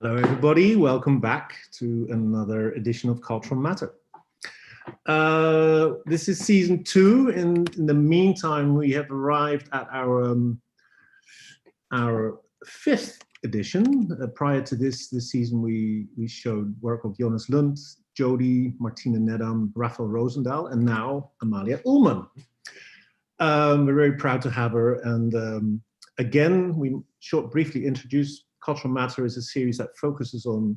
Hello, everybody. Welcome back to another edition of Cultural Matter. This is season 2. In the meantime, we have arrived at our 5th edition. Prior to this season, we showed work of Jonas Lund, Jody, Martina Nedam, Raphael Roosendaal, and now Amalia Ulman. We're very proud to have her. And again, we briefly introduce Cultural Matter is a series that focuses on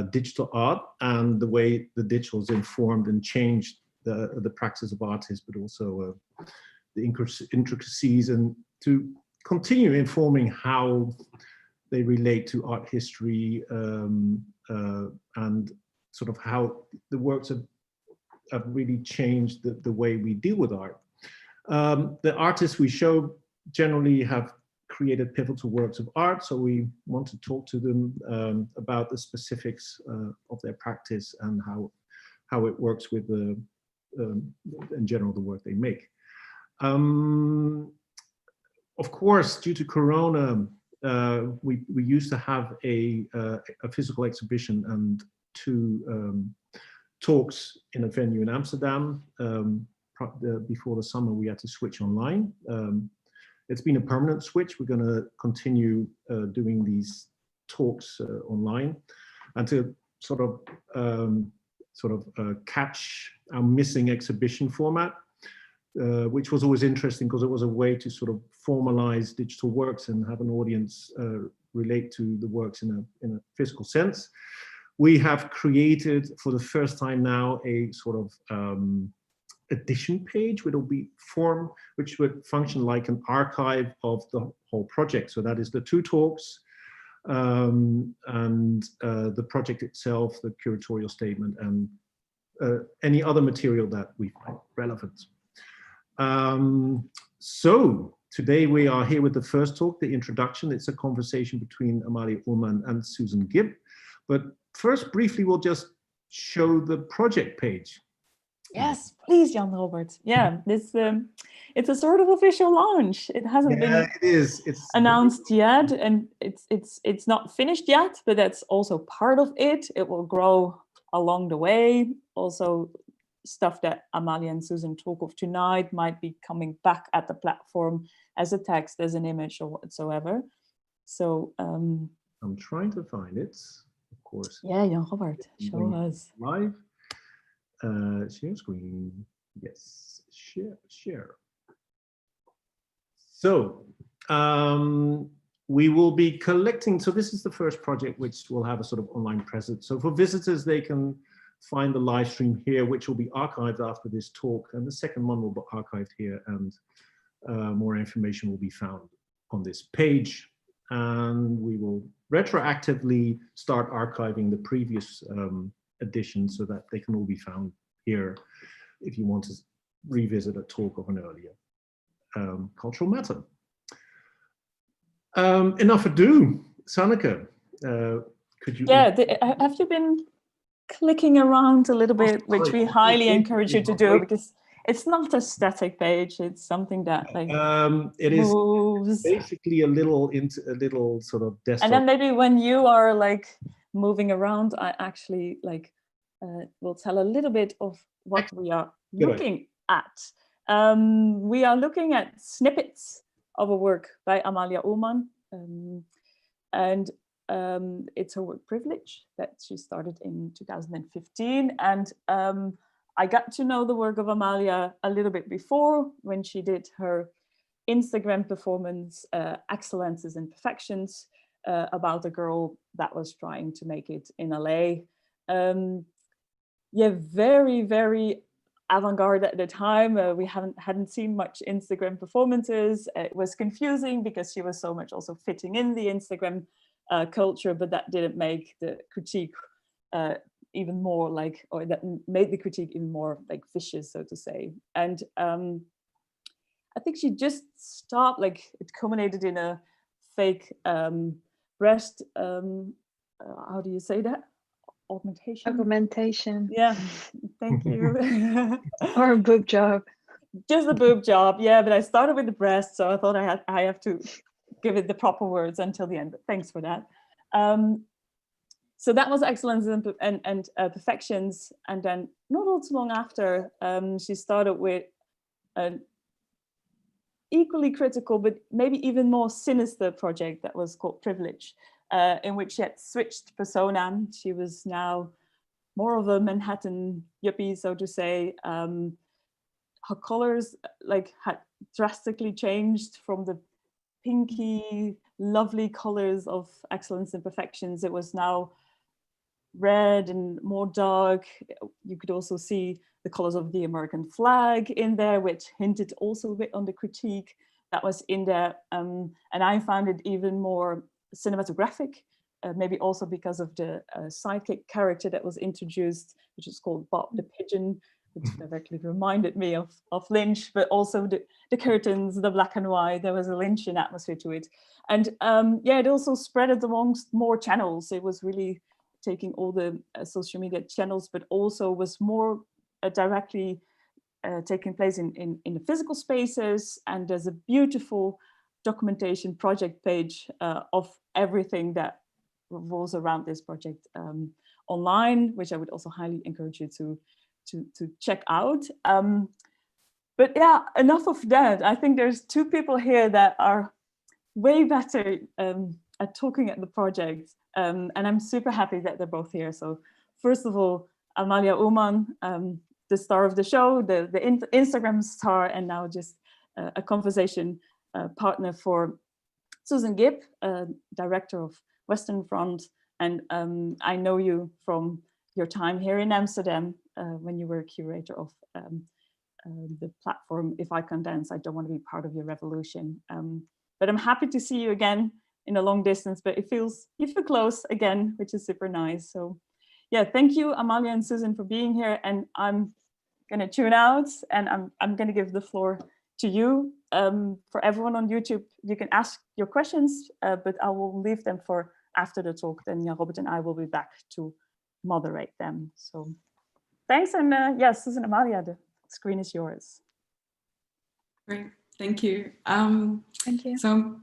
digital art and the way the digital is informed and changed the practice of artists, but also the intricacies, and to continue informing how they relate to art history and sort of how the works have really changed the way we deal with art. The artists we show generally have created pivotal works of art, so we want to talk to them about the specifics of their practice and how it works with in general the work they make. Of course, due to Corona, we used to have a physical exhibition and 2 talks in a venue in Amsterdam. Before the summer, we had to switch online. It's been a permanent switch. We're going to continue doing these talks online, and to sort of catch our missing exhibition format, which was always interesting because it was a way to sort of formalize digital works and have an audience relate to the works in a physical sense. We have created for the first time now a sort of edition page, which would function like an archive of the whole project. So that is the 2 talks and the project itself, the curatorial statement, and any other material that we find relevant. So today we are here with the first talk, the introduction. It's a conversation between Amalia Ulman and Susan Gibb. But first, briefly, we'll just show the project page. Yes, please, Jan Robert. Yeah, this it's a sort of official launch. It hasn't been it's announced yet, and it's not finished yet, but that's also part of it. It will grow along the way. Also, stuff that Amalia and Susan talk of tonight might be coming back at the platform as a text, as an image, or whatsoever. So I'm trying to find it, of course. Yeah, Jan Robert, show us. Live. Share screen. Yes, share. So we will be collecting. So this is the first project which will have a sort of online presence. So for visitors, they can find the live stream here, which will be archived after this talk, and the second one will be archived here, and more information will be found on this page. And we will retroactively start archiving the previous editions so that they can all be found here if you want to revisit a talk of an earlier Cultural Matter. Enough ado, Sanneke, could you? Yeah, have you been clicking around a little bit, which we highly encourage you to do, because it's not a static page, it's something that like it moves. Is basically a little sort of desktop. And then maybe when you are like moving around, I actually like will tell a little bit of what we are looking at. We are looking at snippets of a work by Amalia Ulman, and it's her work Privilege that she started in 2015. And I got to know the work of Amalia a little bit before, when she did her Instagram performance, Excellences and Perfections, about a girl that was trying to make it in LA. Yeah, very, very avant-garde at the time. We hadn't seen much Instagram performances. It was confusing because she was so much also fitting in the Instagram culture, but that didn't make the critique even more like, or that made the critique even more like vicious, so to say. And I think she just stopped, like it culminated in a fake breast, how do you say that? Augmentation. Yeah, thank you. Or a boob job. Just a boob job, yeah, but I started with the breast, so I thought I have to give it the proper words until the end, but thanks for that. so that was Excellence and Perfections. And then not all too long after, she started with an equally critical, but maybe even more sinister project that was called Privilege, in which she had switched persona. She was now more of a Manhattan yuppie, so to say. Her colors like had drastically changed from the pinky, lovely colors of Excellence and Perfections. It was now red and more dark. You could also see the colors of the American flag in there, which hinted also a bit on the critique that was in there. And I found it even more cinematographic, maybe also because of the sidekick character that was introduced, which is called Bob the Pigeon, which directly reminded me of Lynch, but also the curtains, the black and white, there was a Lynchian atmosphere to it. And yeah, it also spread it amongst more channels. It was really taking all the social media channels, but also was more directly taking place in the physical spaces. And there's a beautiful documentation project page of everything that revolves around this project online, which I would also highly encourage you to check out. But yeah, enough of that. I think there's two people here that are way better at talking at the project. And I'm super happy that they're both here. So first of all, Amalia Ulman, the star of the show, the Instagram star, and now just a conversation partner for Susan Gibb, director of Western Front. And I know you from your time here in Amsterdam when you were curator of the platform If I Can Dance, I Don't Want to Be Part of Your Revolution. But I'm happy to see you again in a long distance, but you feel close again, which is super nice. So yeah, thank you, Amalia and Susan, for being here. And I'm gonna tune out and I'm gonna give the floor to you. For everyone on YouTube, you can ask your questions, but I will leave them for after the talk. Then Robert and I will be back to moderate them. So thanks, and yeah, Susan, Amalia, the screen is yours. Great, thank you. Thank you. So,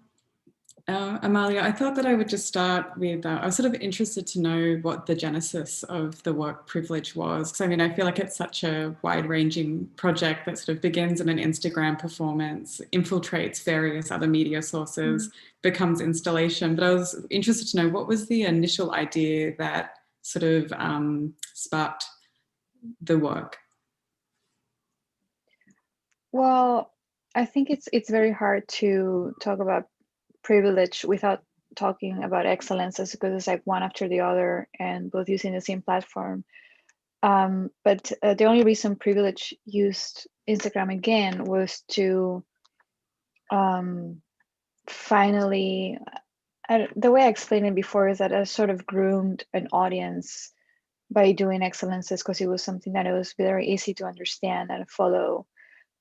Amalia, I thought that I would just start with, I was sort of interested to know what the genesis of the work Privilege was. Because I mean, I feel like it's such a wide-ranging project that sort of begins in an Instagram performance, infiltrates various other media sources, becomes installation. But I was interested to know, what was the initial idea that sort of sparked the work? Well, I think it's very hard to talk about Privilege without talking about excellences, because it's like one after the other and both using the same platform. But the only reason Privilege used Instagram again was to finally, the way I explained it before is that I sort of groomed an audience by doing excellences, because it was something that it was very easy to understand and follow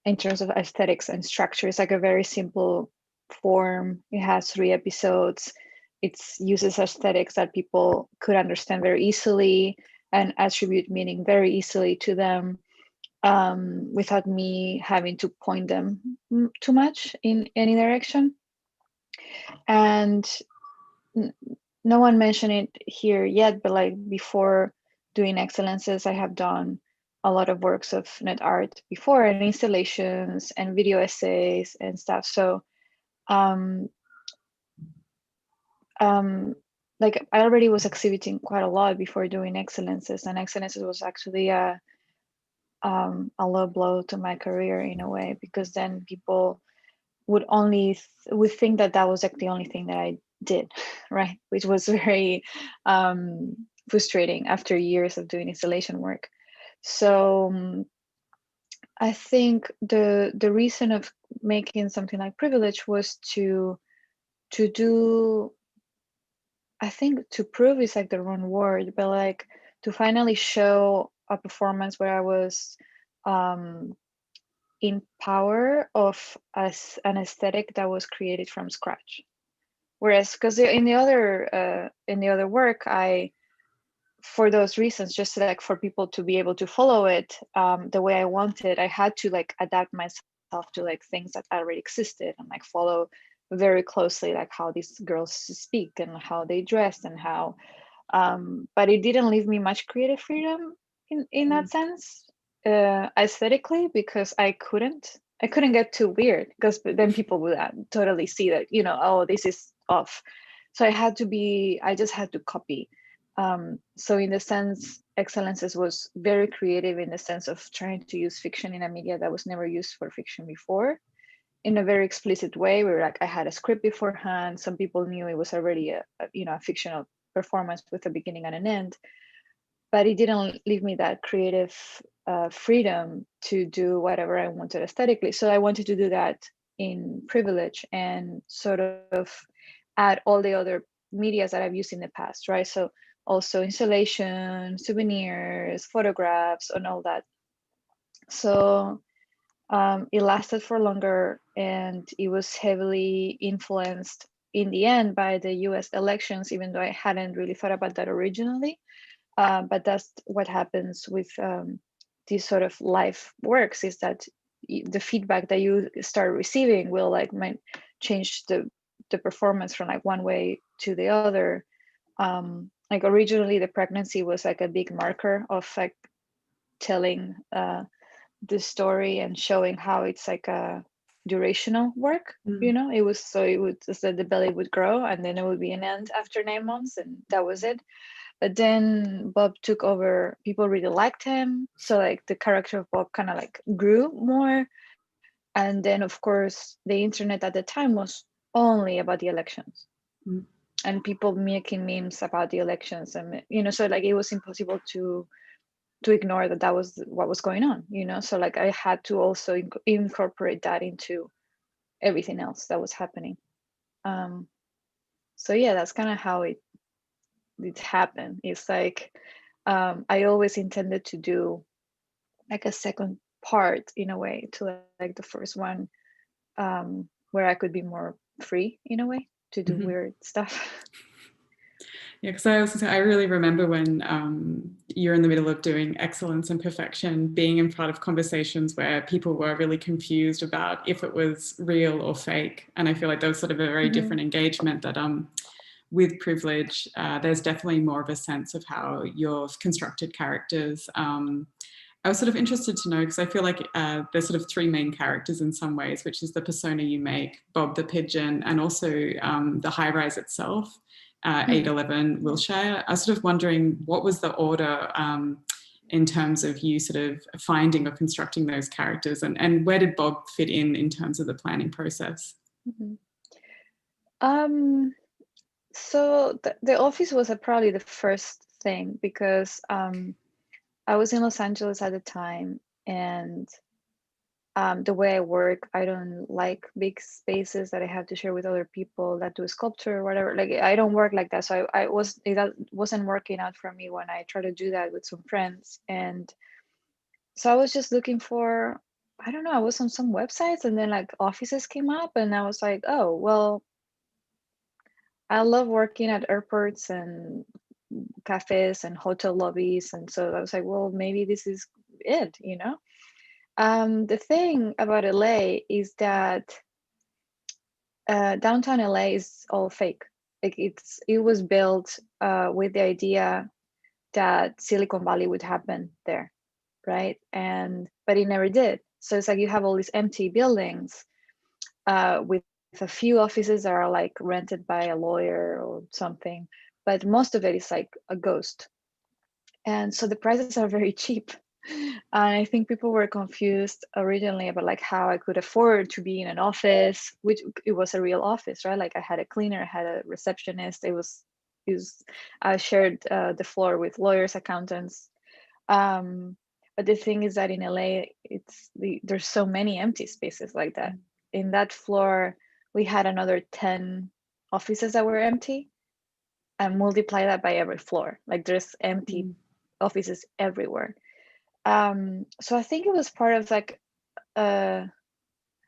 in terms of aesthetics and structure. It's like a very simple form. It has 3 episodes. It uses aesthetics that people could understand very easily and attribute meaning very easily to them, without me having to point them too much in any direction. And no one mentioned it here yet, but like before doing excellences, I have done a lot of works of net art before, and installations and video essays and stuff. So like I already was exhibiting quite a lot before doing excellences, and excellences was actually a low blow to my career in a way, because then people would think that that was like the only thing that I did, right? Which was very frustrating after years of doing installation work. So I think the reason of making something like Privilege was to do, I think to prove is like the wrong word, but like to finally show a performance where I was in power of an aesthetic that was created from scratch. Whereas, because in the other work, I, for those reasons, just like for people to be able to follow it the way I wanted, I had to like adapt myself to like things that already existed and like follow very closely like how these girls speak and how they dress and how But it didn't leave me much creative freedom in that sense, aesthetically, because I couldn't get too weird, because then people would totally see that, you know, oh, this is off. So I just had to copy. So in the sense, Excellences was very creative in the sense of trying to use fiction in a media that was never used for fiction before, in a very explicit way, where like I had a script beforehand. Some people knew it was already a fictional performance with a beginning and an end, but it didn't leave me that creative freedom to do whatever I wanted aesthetically. So I wanted to do that in Privilege and sort of add all the other medias that I've used in the past, right? So also installation, souvenirs, photographs, and all that. So it lasted for longer, and it was heavily influenced in the end by the US elections, even though I hadn't really thought about that originally. But that's what happens with these sort of live works, is that the feedback that you start receiving will might change the performance from like one way to the other. Like originally the pregnancy was like a big marker of like telling the story and showing how it's like a durational work. You know, it was just that the belly would grow and then it would be an end after 9 months, and that was it. But then Bob took over, people really liked him, so like the character of Bob kind of like grew more. And then of course the internet at the time was only about the elections, and people making memes about the elections, and so like it was impossible to ignore that was what was going on, so like I had to also incorporate that into everything else that was happening. So yeah, that's kind of how it happened. It's like I always intended to do like a second part in a way to like the first one, where I could be more free in a way to do weird stuff. Yeah, because I really remember when you're in the middle of doing Excellence and Perfection, being in part of conversations where people were really confused about if it was real or fake. And I feel like there was sort of a very different engagement that with Privilege, there's definitely more of a sense of how you've constructed characters. I was sort of interested to know, because I feel like there's sort of 3 main characters in some ways, which is the persona you make, Bob the pigeon, and also the high-rise itself. 811 Wilshire. I was sort of wondering, what was the order in terms of you sort of finding or constructing those characters, and where did Bob fit in terms of the planning process? So the office was probably the first thing, because I was in Los Angeles at the time, and the way I work, I don't like big spaces that I have to share with other people that do sculpture or whatever. Like I don't work like that. So that wasn't working out for me when I tried to do that with some friends. And so I was just looking for, I don't know, I was on some websites, and then like offices came up, and I was like, oh, well, I love working at airports and cafes and hotel lobbies. And so I was like, well, maybe this is it, The thing about LA is that downtown LA is all fake. Like it was built with the idea that Silicon Valley would happen there, right? But it never did. So it's like you have all these empty buildings with a few offices that are like rented by a lawyer or something, but most of it is like a ghost. And so the prices are very cheap. And I think people were confused originally about like how I could afford to be in an office, which it was a real office, right? Like I had a cleaner, I had a receptionist. I shared the floor with lawyers, accountants. But the thing is that in LA, there's so many empty spaces like that. In that floor, we had another 10 offices that were empty, and multiply that by every floor. Like there's empty offices everywhere. So I think it was part of like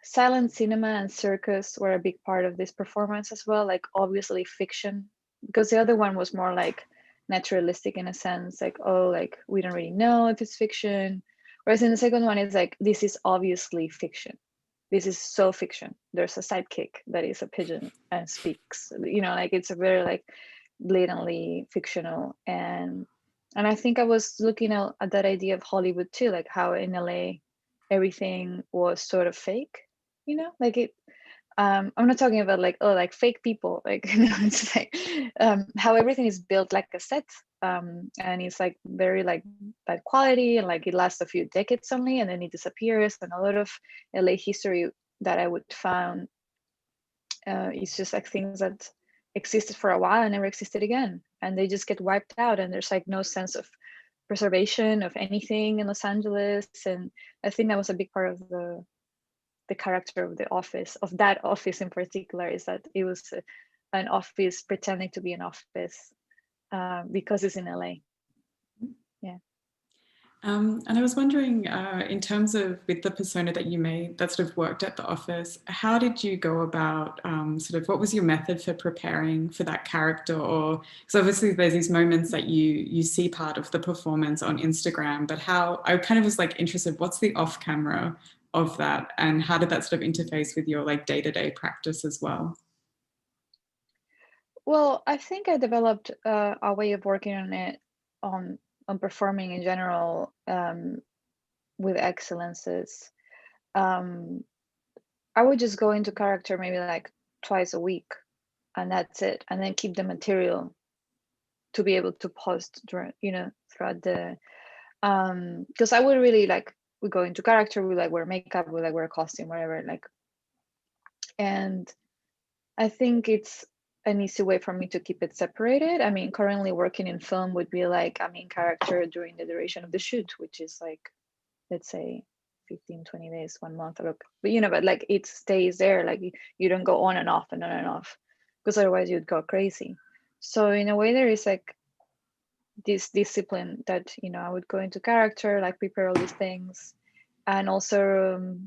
silent cinema and circus were a big part of this performance as well. Like obviously fiction, because the other one was more like naturalistic in a sense, like, oh, like we don't really know if it's fiction. Whereas in the second one, it's like, this is obviously fiction. This is so fiction. There's a sidekick that is a pigeon and speaks, like it's a very like blatantly fictional. And I think I was looking at that idea of Hollywood too, like how in LA everything was sort of fake, you know, like it. I'm not talking about like, oh, like fake people, like, you know, it's like how everything is built like a set, and it's like very like bad quality, and like it lasts a few decades only, and then it disappears. And a lot of LA history that I would found is just like things that existed for a while and never existed again, and they just get wiped out, and there's like no sense of preservation of anything in Los Angeles. And I think that was a big part of the character of the office, of that office in particular, is that it was an office pretending to be an office because it's in LA. Yeah. And I was wondering, in terms of with the persona that you made that sort of worked at the office, how did you go about sort of, what was your method for preparing for that character? Or, because obviously there's these moments that you see part of the performance on Instagram, but how, I kind of was like interested, what's the off camera of that, and how did that sort of interface with your like day-to-day practice as well? Well, I think I developed a way of working on it, on performing in general, with excellences. I would just go into character maybe like twice a week, and that's it, and then keep the material to be able to post during, you know, throughout the because I would really like, we go into character, we like wear makeup, we like wear a costume, whatever, like. And I think it's an easy way for me to keep it separated. I mean, currently working in film would be like I'm in character during the duration of the shoot, which is like, let's say 15, 20 days, 1 month, look, but you know, but like it stays there, like you don't go on and off and on and off, because otherwise you'd go crazy. So in a way there is like this discipline that, you know, I would go into character, like prepare all these things. And also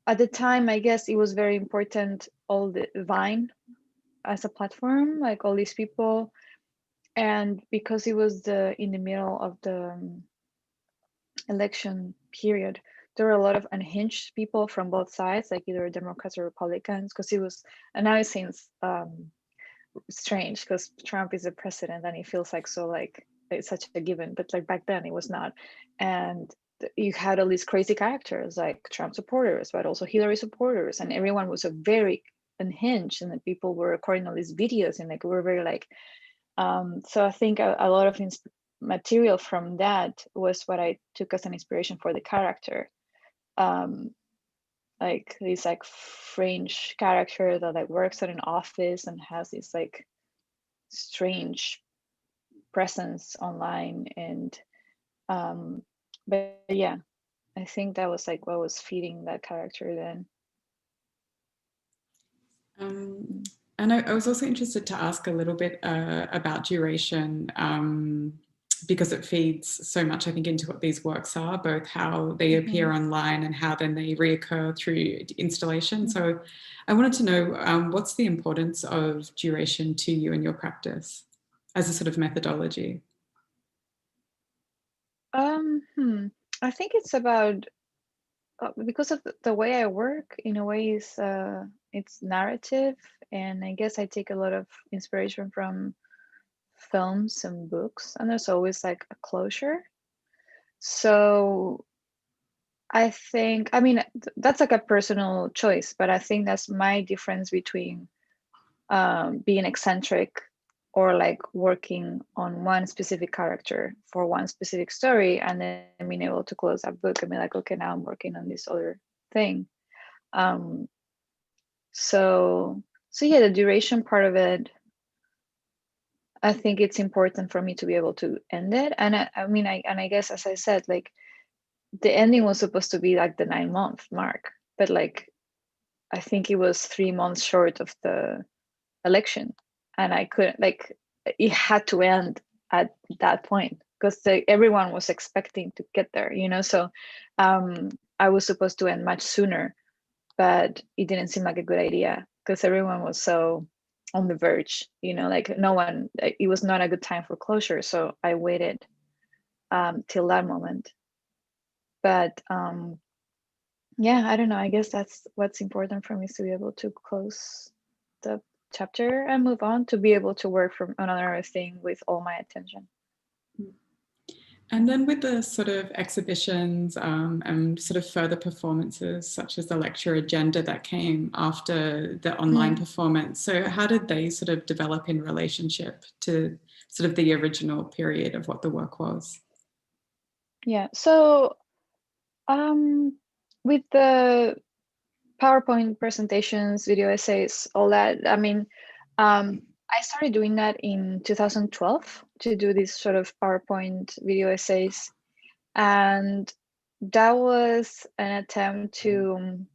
at the time, I guess it was very important, all the Vine as a platform, like all these people. And because it was in the middle of the election period, there were a lot of unhinged people from both sides, like either Democrats or Republicans, because it was, and now it seems strange because Trump is the president and it feels like so, like it's such a given, but like back then it was not. And you had all these crazy characters like Trump supporters, but also Hillary supporters, and everyone was a very unhinged, and the people were recording all these videos, and like we were very like so I think a lot of material from that was what I took as an inspiration for the character. Like this like French character that like works at an office and has this like strange presence online. And but yeah, I think that was like what was feeding that character then. And I was also interested to ask a little bit about duration, because it feeds so much, I think, into what these works are, both how they appear online and how then they reoccur through installation. So I wanted to know, what's the importance of duration to you in your practice as a sort of methodology? I think it's about, because of the way I work, in a way, is it's narrative, and I guess I take a lot of inspiration from films and books, and there's always like a closure. So I think, I mean, that's like a personal choice, but I think that's my difference between being eccentric or like working on one specific character for one specific story, and then being able to close that book and be like, okay, now I'm working on this other thing. So yeah, the duration part of it, I think it's important for me to be able to end it. And I guess, as I said, like the ending was supposed to be like the 9-month mark, but like I think it was 3 months short of the election, and I couldn't, like, it had to end at that point because everyone was expecting to get there, you know. So I was supposed to end much sooner, but it didn't seem like a good idea because everyone was so on the verge, you know, like no one, it was not a good time for closure. So I waited till that moment. But yeah, I don't know, I guess that's what's important for me, is to be able to close the chapter and move on to be able to work from another thing with all my attention. And then with the sort of exhibitions and sort of further performances, such as the lecture agenda that came after the online performance. So how did they sort of develop in relationship to sort of the original period of what the work was? Yeah, so with the PowerPoint presentations, video essays, all that, I mean, I started doing that in 2012 to do these sort of PowerPoint video essays. And that was an attempt to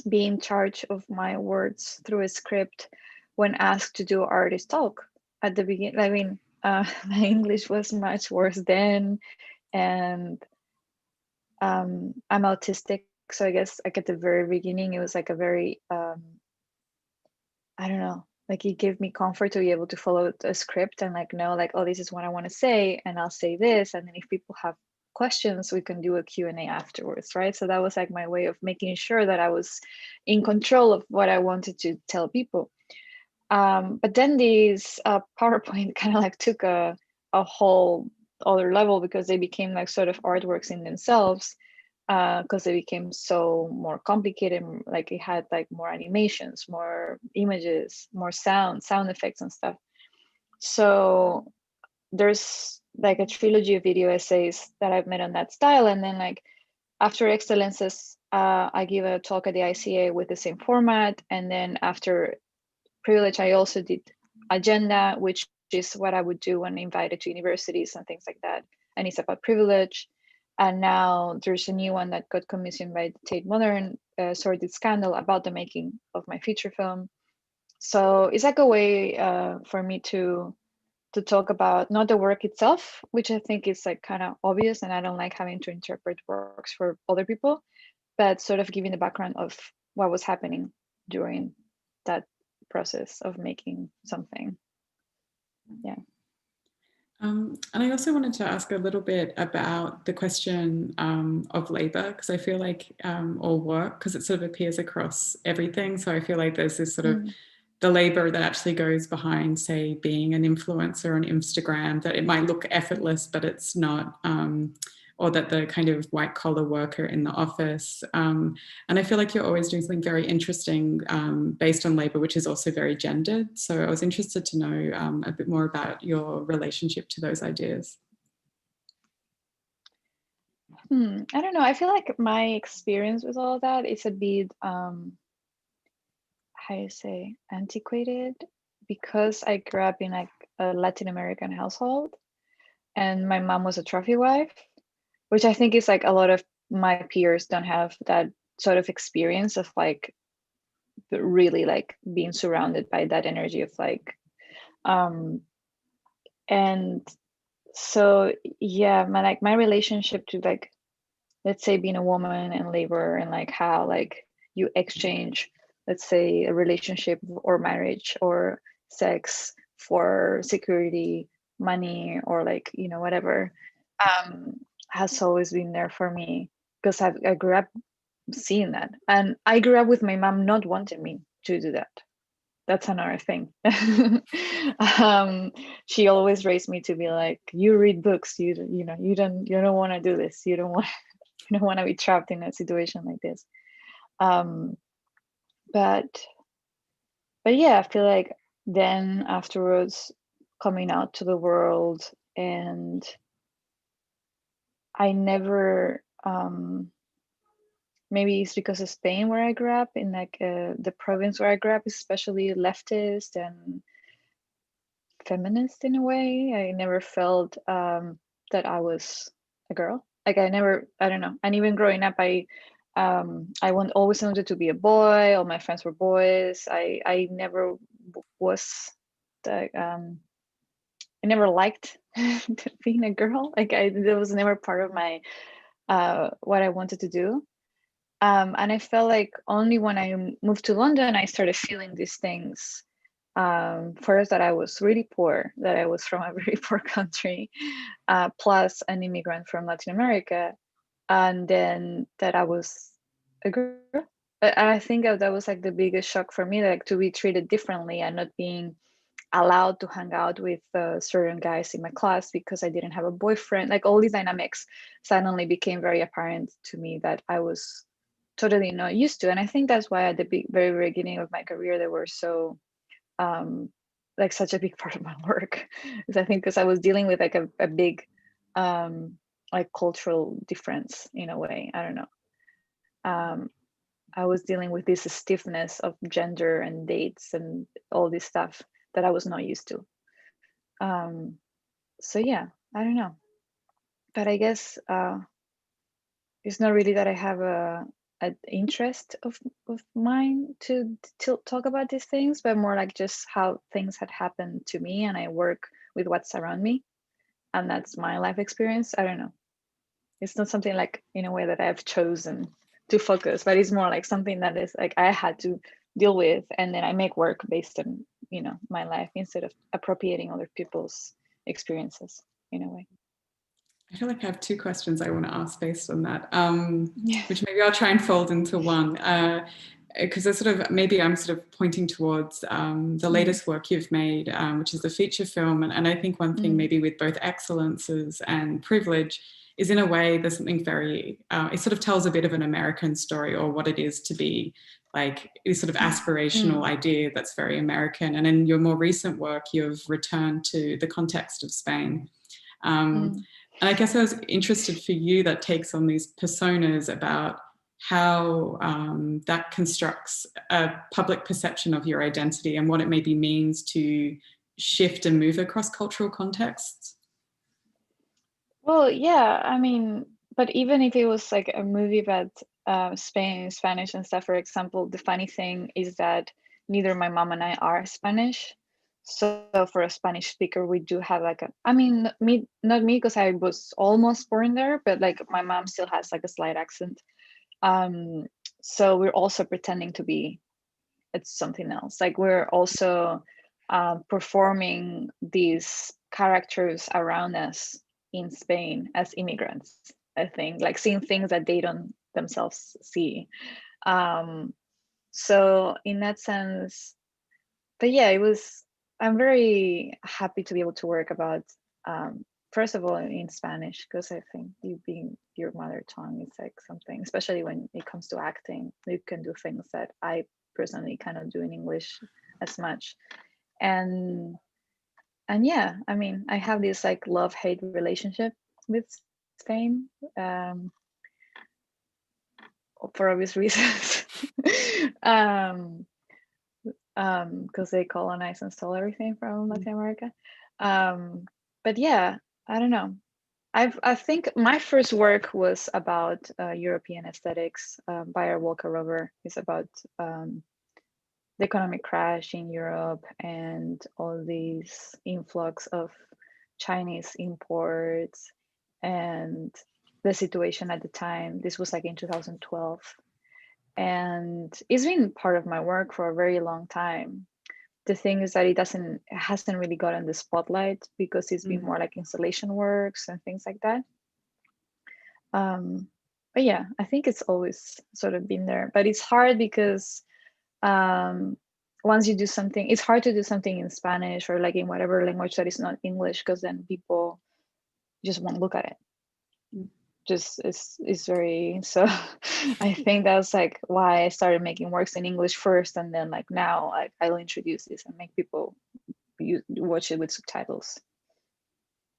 be in charge of my words through a script when asked to do artist talk at the beginning. I mean, my English was much worse then, and I'm autistic. So I guess like at the very beginning, it was like a very, I don't know, like it gave me comfort to be able to follow a script and like know like, oh, this is what I want to say, and I'll say this, and then if people have questions, we can do a Q&A afterwards, right? So that was like my way of making sure that I was in control of what I wanted to tell people. But then these PowerPoint kind of like took a whole other level because they became like sort of artworks in themselves, because they became so more complicated. Like it had like more animations, more images, more sound effects and stuff. So there's like a trilogy of video essays that I've made on that style. And then like after Excellences, I give a talk at the ICA with the same format. And then after Privilege, I also did Agenda, which is what I would do when invited to universities and things like that. And it's about privilege. And now there's a new one that got commissioned by Tate Modern, Sordid Scandal, about the making of my feature film. So it's like a way for me to talk about not the work itself, which I think is like kind of obvious, and I don't like having to interpret works for other people, but sort of giving the background of what was happening during that process of making something. Yeah. And I also wanted to ask a little bit about the question of labor, because I feel like, or work, because it sort of appears across everything. So I feel like there's this sort of the labor that actually goes behind, say, being an influencer on Instagram, that it might look effortless, but it's not, or that the kind of white collar worker in the office. And I feel like you're always doing something very interesting based on labor, which is also very gendered. So I was interested to know a bit more about your relationship to those ideas. I don't know. I feel like my experience with all of that is a bit, how you say, antiquated, because I grew up in like a Latin American household and my mom was a trophy wife, which I think is like a lot of my peers don't have that sort of experience of like really like being surrounded by that energy of like, and so yeah, my relationship to like, let's say being a woman in labor and like how like you exchange, let's say a relationship or marriage or sex for security, money, or like, you know, whatever, has always been there for me because I grew up seeing that. And I grew up with my mom not wanting me to do that. That's another thing. She always raised me to be like, you read books, you know, you don't want to do this, you don't want to be trapped in a situation like this. But yeah, I feel like then afterwards coming out to the world, and I never, maybe it's because of Spain where I grew up, in like the province where I grew up, especially leftist and feminist in a way. I never felt that I was a girl. Like I don't know. And even growing up, I always wanted to be a boy. All my friends were boys. I never was the I never liked being a girl. Like that was never part of my what I wanted to do. And I felt like only when I moved to London, I started feeling these things. First, that I was really poor, that I was from a very poor country, plus an immigrant from Latin America, and then that I was a girl, I think that was like the biggest shock for me, like to be treated differently and not being allowed to hang out with certain guys in my class because I didn't have a boyfriend. Like all these dynamics suddenly became very apparent to me that I was totally not used to. And I think that's why at the very beginning of my career, they were so like such a big part of my work. Because I think because I was dealing with like a big like cultural difference in a way. I don't know. I was dealing with this stiffness of gender and dates and all this stuff that I was not used to. So yeah, I don't know. But I guess it's not really that I have an interest of mine to talk about these things, but more like just how things had happened to me, and I work with what's around me, and that's my life experience. I don't know. It's not something like in a way that I've chosen to focus, but it's more like something that is like I had to deal with, and then I make work based on, you know, my life instead of appropriating other people's experiences in a way. I feel like I have two questions I want to ask based on that, Yeah. which maybe I'll try and fold into one. Because maybe I'm sort of pointing towards the latest work you've made, which is the feature film. And I think one thing maybe with both excellences and privilege is, in a way, there's something very, it sort of tells a bit of an American story, or what it is to be like this sort of aspirational idea that's very American. And in your more recent work, you've returned to the context of Spain. And I guess I was interested for you that takes on these personas about how that constructs a public perception of your identity and what it maybe means to shift and move across cultural contexts. Well, yeah, I mean, but even if it was like a movie about Spain, Spanish and stuff, for example, the funny thing is that neither my mom and I are Spanish. So for a Spanish speaker, we do have like not me because I was almost born there, but like my mom still has like a slight accent. So we're also pretending to be it's something else. Like we're also performing these characters around us in Spain as immigrants, I think, like seeing things that they don't themselves see. So in that sense, but yeah, I'm very happy to be able to work about, first of all, in Spanish, because I think you being your mother tongue is like something, especially when it comes to acting, you can do things that I personally cannot do in English as much. And yeah, I mean, I have this like love-hate relationship with Spain, for obvious reasons. Because they colonize and stole everything from Latin America. But yeah, I don't know. I think my first work was about European aesthetics. By Walker Rover is about the economic crash in Europe and all these influx of Chinese imports and the situation at the time. This was like in 2012. And it's been part of my work for a very long time. The thing is that it hasn't really gotten the spotlight because it's been more like installation works and things like that. But yeah, I think it's always sort of been there, but it's hard because once you do something, it's hard to do something in Spanish or like in whatever language that is not English, because then people just won't look at it. Just it's very, so I think that's like why I started making works in English first, and then like now I'll introduce this and make people watch it with subtitles.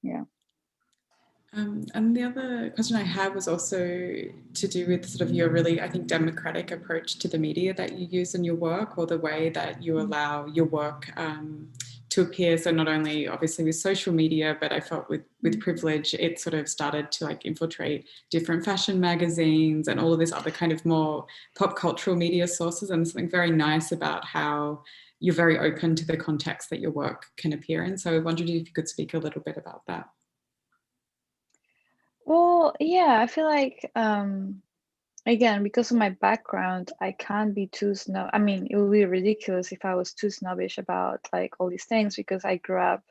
Yeah. And the other question I had was also to do with sort of your really, I think, democratic approach to the media that you use in your work, or the way that you allow your work to appear. So not only obviously with social media, but I felt with Privilege, it sort of started to like infiltrate different fashion magazines and all of this other kind of more pop cultural media sources. And something very nice about how you're very open to the context that your work can appear in. So I wondered if you could speak a little bit about that. Well, yeah, I feel like, again, because of my background, I can't be too snob. I mean, it would be ridiculous if I was too snobbish about like all these things, because I grew up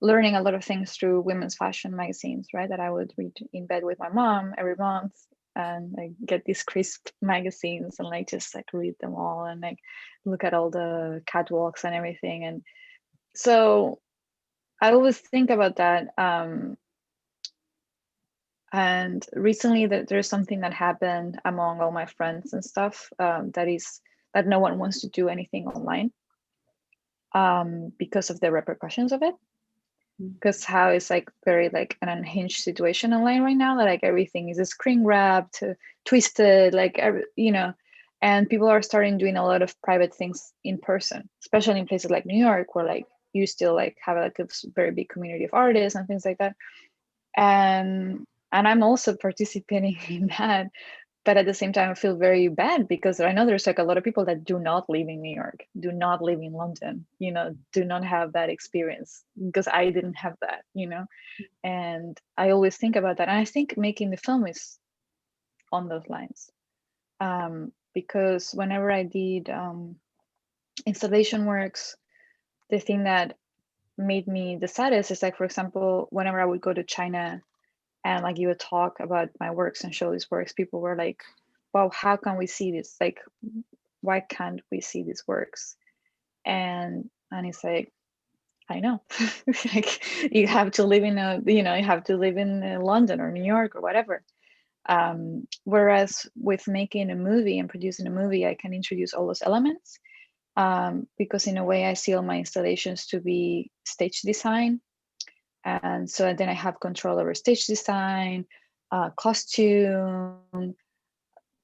learning a lot of things through women's fashion magazines, right? That I would read in bed with my mom every month. and like get these crisp magazines and like just like read them all and like look at all the catwalks and everything. And so I always think about that. And recently there's something that happened among all my friends and stuff, that no one wants to do anything online because of the repercussions of it. Because how it's like very like an unhinged situation online right now, that like everything is screen wrapped, twisted, like and people are starting doing a lot of private things in person, especially in places like New York, where like you still like have like a very big community of artists and things like that. And I'm also participating in that, but at the same time I feel very bad because I know there's like a lot of people that do not live in New York, do not live in London, do not have that experience, because I didn't have that, and I always think about that. And I think making the film is on those lines, because whenever I did installation works, the thing that made me the saddest is like, for example, whenever I would go to China and like you would talk about my works and show these works, people were like, wow, how can we see this? Like, why can't we see these works? And it's like, I know, like you have to live in London or New York or whatever. Whereas with making a movie and producing a movie, I can introduce all those elements, because in a way I see all my installations to be stage design. And so then I have control over stage design, costume,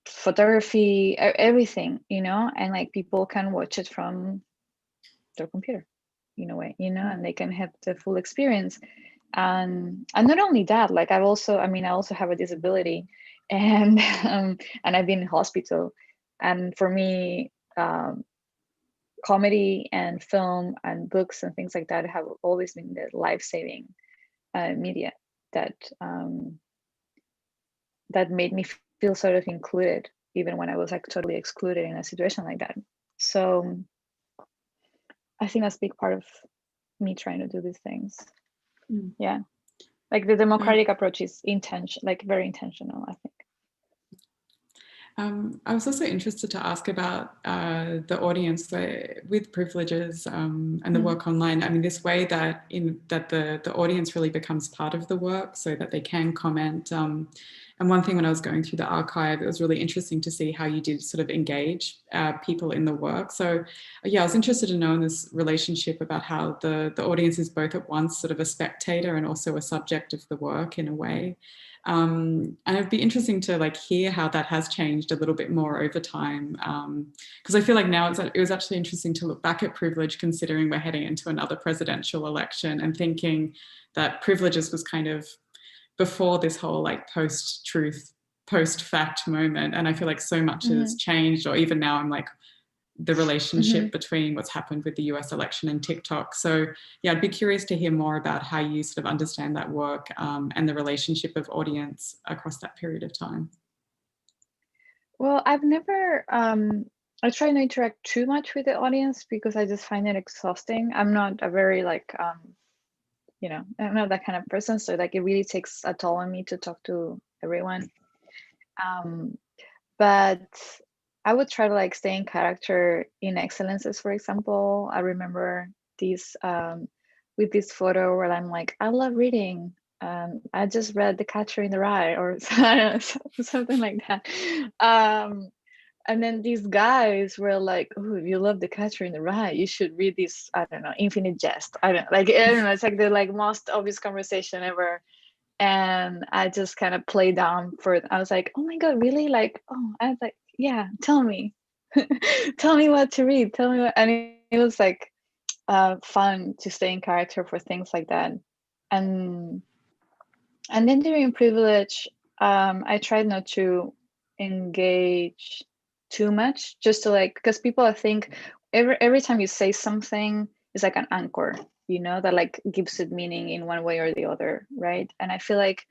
photography, everything, and like people can watch it from their computer in a way, and they can have the full experience. And not only that, like I also have a disability, and and I've been in hospital, and for me, comedy and film and books and things like that have always been the life-saving media that made me feel sort of included, even when I was like totally excluded in a situation like that. So I think that's a big part of me trying to do these things. Yeah, like the democratic approach is very intentional, I think. I was also interested to ask about the audience with privileges and the work online. I mean, this way that the audience really becomes part of the work, so that they can comment. And one thing when I was going through the archive, it was really interesting to see how you did sort of engage people in the work. So yeah, I was interested to know in this relationship about how the audience is both at once sort of a spectator and also a subject of the work in a way. And it'd be interesting to like hear how that has changed a little bit more over time, because I feel like now it was actually interesting to look back at privilege, considering we're heading into another presidential election, and thinking that privileges was kind of before this whole like post-truth, post-fact moment. And I feel like so much has changed, or even now I'm like, the relationship between what's happened with the US election and TikTok. So yeah, I'd be curious to hear more about how you sort of understand that work and the relationship of audience across that period of time. Well, I've never, I try not to interact too much with the audience because I just find it exhausting. I'm not a very like, I'm not that kind of person. So like it really takes a toll on me to talk to everyone. But I would try to like stay in character in Excellences, for example. I remember these with this photo where I'm like, I love reading. I just read The Catcher in the Rye, or I don't know, something like that. And then these guys were like, oh, if you love The Catcher in the Rye, you should read this, I don't know, Infinite Jest. I don't know, it's like the like most obvious conversation ever. And I just kind of played down for it. I was like, oh my God, really? Like, oh, I was like, yeah, tell me. Tell me what to read. Tell me what, and it was like fun to stay in character for things like that. And then during privilege, I tried not to engage too much, just to like, because people, I think every time you say something, it's like an anchor, that like gives it meaning in one way or the other, right? And I feel like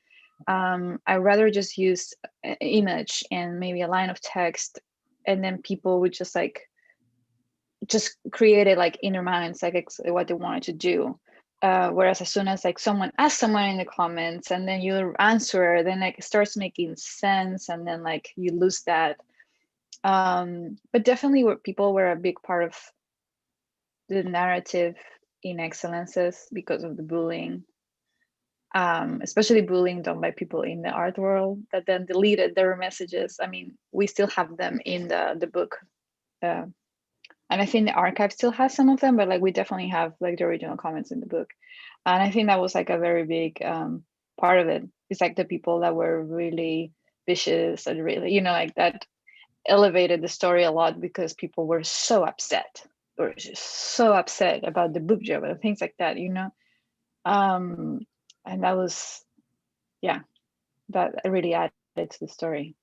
I rather just use an image and maybe a line of text, and then people would just create it like in their minds, like what they wanted to do. whereas as soon as like someone asks someone in the comments and then you answer, then like it starts making sense, and then like you lose that. But definitely people were a big part of the narrative in Excellences because of the bullying, especially bullying done by people in the art world that then deleted their messages. I mean, we still have them in the book. And I think the archive still has some of them, but like we definitely have like the original comments in the book. And I think that was like a very big part of it. It's like the people that were really vicious and really, like that elevated the story a lot because people were so upset or just so upset about the book job and things like that, and that was, yeah, that really added to the story.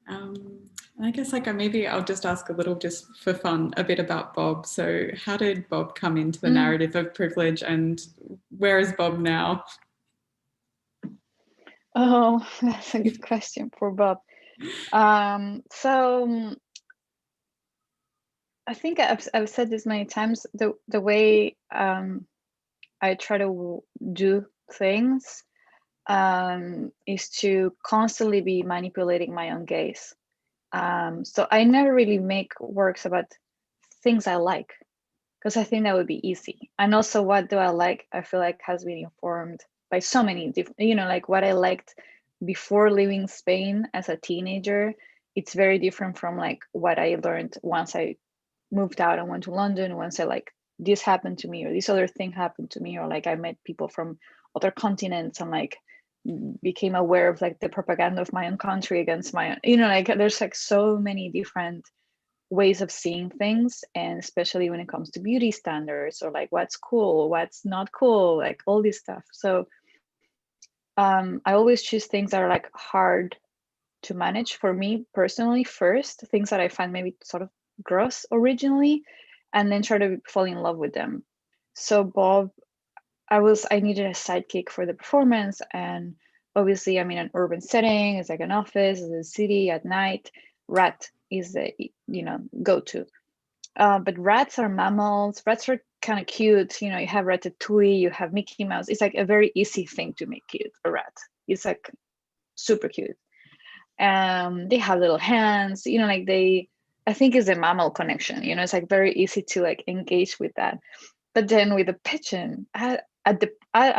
I guess like maybe I'll just ask a little, just for fun, a bit about Bob. So how did Bob come into the narrative of privilege, and where is Bob now? Oh, that's a good question for Bob. So I think I've said this many times, the way I try to do things is to constantly be manipulating my own gaze. So I never really make works about things I like, because I think that would be easy. And also, what do I like? I feel like has been informed by so many different, like what I liked before leaving Spain as a teenager. It's very different from like what I learned once I moved out and went to London, once I like this happened to me or this other thing happened to me, or like I met people from other continents and like became aware of like the propaganda of my own country against my own, like there's like so many different ways of seeing things, and especially when it comes to beauty standards or like what's cool, what's not cool, like all this stuff. So I always choose things that are like hard to manage for me personally first, things that I find maybe sort of gross originally, and then try to fall in love with them. So Bob, I needed a sidekick for the performance, and obviously I'm in an urban setting, it's like an office, it's a city at night. Rat is the go-to. But rats are mammals. Rats are kind of cute. You have Ratatouille, you have Mickey Mouse. It's like a very easy thing to make cute, a rat. It's like super cute. They have little hands, like I think it's a mammal connection, it's like very easy to like engage with that. But then with the pigeon, I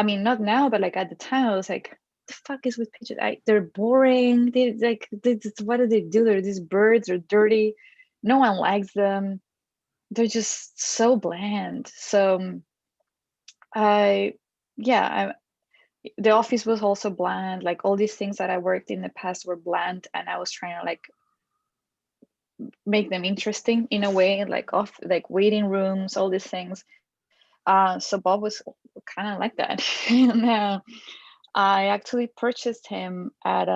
mean, not now, but like at the time, I was like, the fuck is with pigeons? They're boring. What do they do? They're these birds. They're dirty. No one likes them. They're just so bland. So the office was also bland. Like all these things that I worked in the past were bland, and I was trying to like make them interesting in a way, like waiting rooms, all these things. So Bob was kind of like that. And I actually purchased him at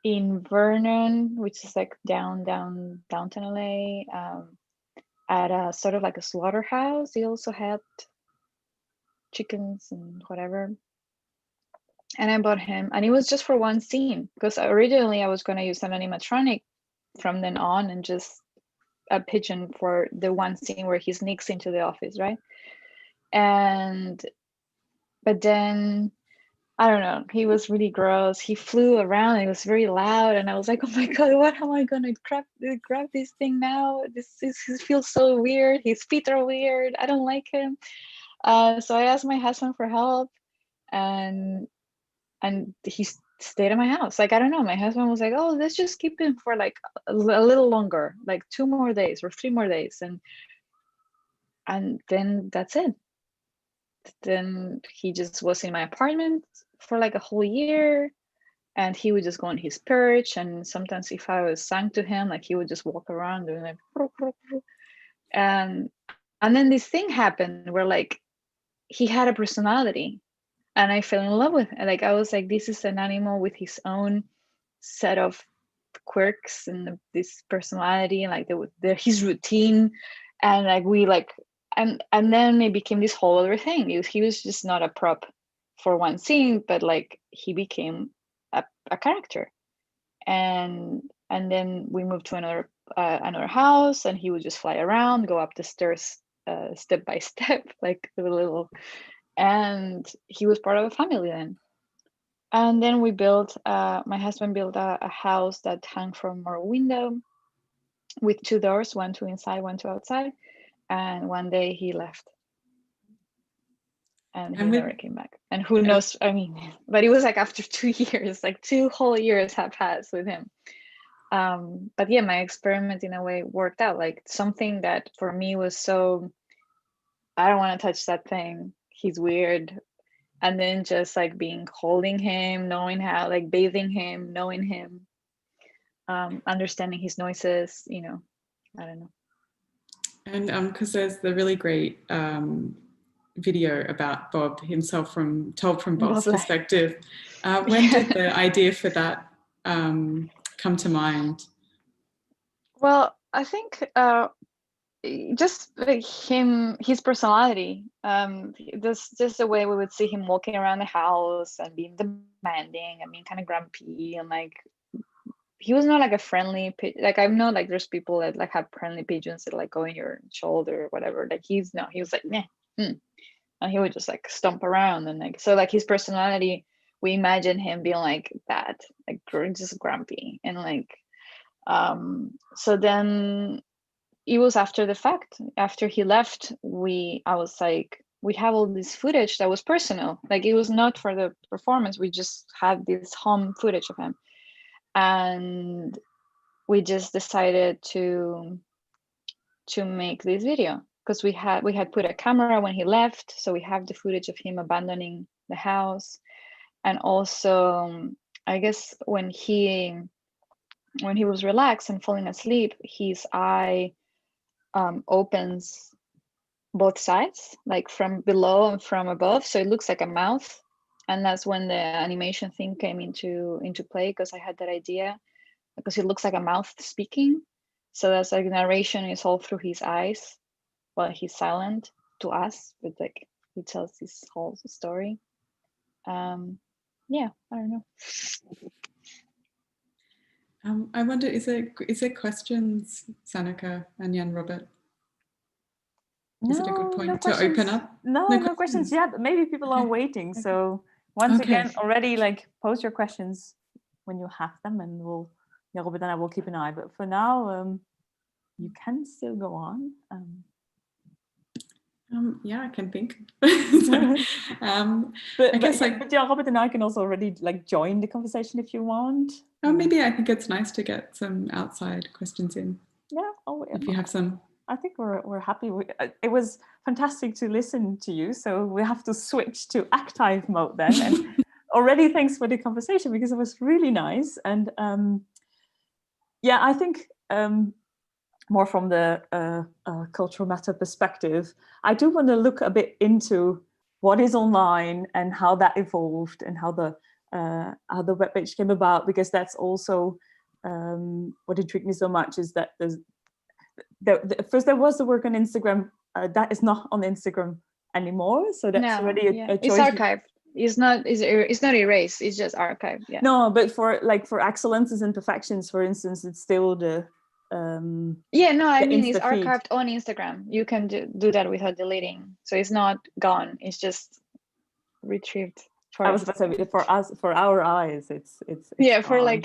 in Vernon, which is like downtown LA, at a sort of like a slaughterhouse. They also had chickens and whatever. And I bought him, and it was just for one scene, because originally I was going to use an animatronic from then on and just a pigeon for the one scene where he sneaks into the office, right? But then I don't know, he was really gross. He flew around, it was very loud, and I was like, oh my god, what am I gonna grab this thing now? This feels so weird. His feet are weird. I don't like him. So I asked my husband for help, and he stayed at my house. Like, I don't know, my husband was like, oh, let's just keep him for like a little longer, like 2 more days or 3 more days, and then that's it. Then he just was in my apartment for like a whole year, and he would just go on his perch, and sometimes if I was sang to him, like he would just walk around doing like and then this thing happened where like he had a personality, and I fell in love with it. Like I was like, this is an animal with his own set of quirks and this personality, and like his routine, and like we like and then it became this whole other thing. He was just not a prop for one scene, but like he became a character. And then we moved to another another house, and he would just fly around, go up the stairs step by step, like a little, and he was part of a family then. And then we built, my husband built a house that hung from our window with 2 doors, one to inside, one to outside. And one day he left. And he never came back. And who knows, I mean, but it was like after 2 years, like 2 whole years have passed with him. But yeah, my experiment in a way worked out. Like something that for me was so, I don't want to touch that thing, he's weird. And then just like holding him, knowing how, like bathing him, knowing him, understanding his noises, you know, I don't know. And because there's the really great video about Bob himself told from Bob's perspective. When did the idea for that come to mind? Well, I think just like his personality, just the way we would see him walking around the house and being demanding and being kind of grumpy, and like he was not like a friendly, like I know like there's people that like have friendly pigeons that like go in your shoulder or whatever. Like he was like meh, and he would just like stomp around, and like so like his personality, we imagine him being like that, like just grumpy, and like so then it was after the fact, after he left, I was like, we have all this footage that was personal, like it was not for the performance, we just had this home footage of him, and we just decided to make this video because we had put a camera when he left, so we have the footage of him abandoning the house. And also I guess when he was relaxed and falling asleep, his eye opens both sides, like from below and from above, so it looks like a mouth. And that's when the animation thing came into play, because I had that idea, because it looks like a mouth speaking, so that's like narration is all through his eyes while he's silent to us, but like he tells his whole story. Yeah, I don't know. I wonder, is there questions, Sanneke and Jan Robert? Is it a good point to open up? No questions yet. Maybe people are waiting. So once again, already like post your questions when you have them, and Jan Robert and I will keep an eye. But for now, you can still go on. Yeah, I can think. But I guess but Jan Robert and I can also already like join the conversation if you want. Maybe I think it's nice to get some outside questions in. Yeah. If you have some. I think we're happy. It was fantastic to listen to you. So we have to switch to active mode then. And already thanks for the conversation, because it was really nice. And yeah, I think more from the cultural matter perspective, I do want to look a bit into what is online and how that evolved, and how the webpage came about, because that's also what intrigued me so much, is that first there was the work on Instagram that is not on Instagram anymore, so that's already a choice. It's archived. It's not erased, it's just archived. Yeah. No, but for excellences and perfections, for instance, it's still the I mean it's archived feed on Instagram. You can do that without deleting, so it's not gone, it's just retrieved. I was about to say, for our eyes, it's yeah, gone.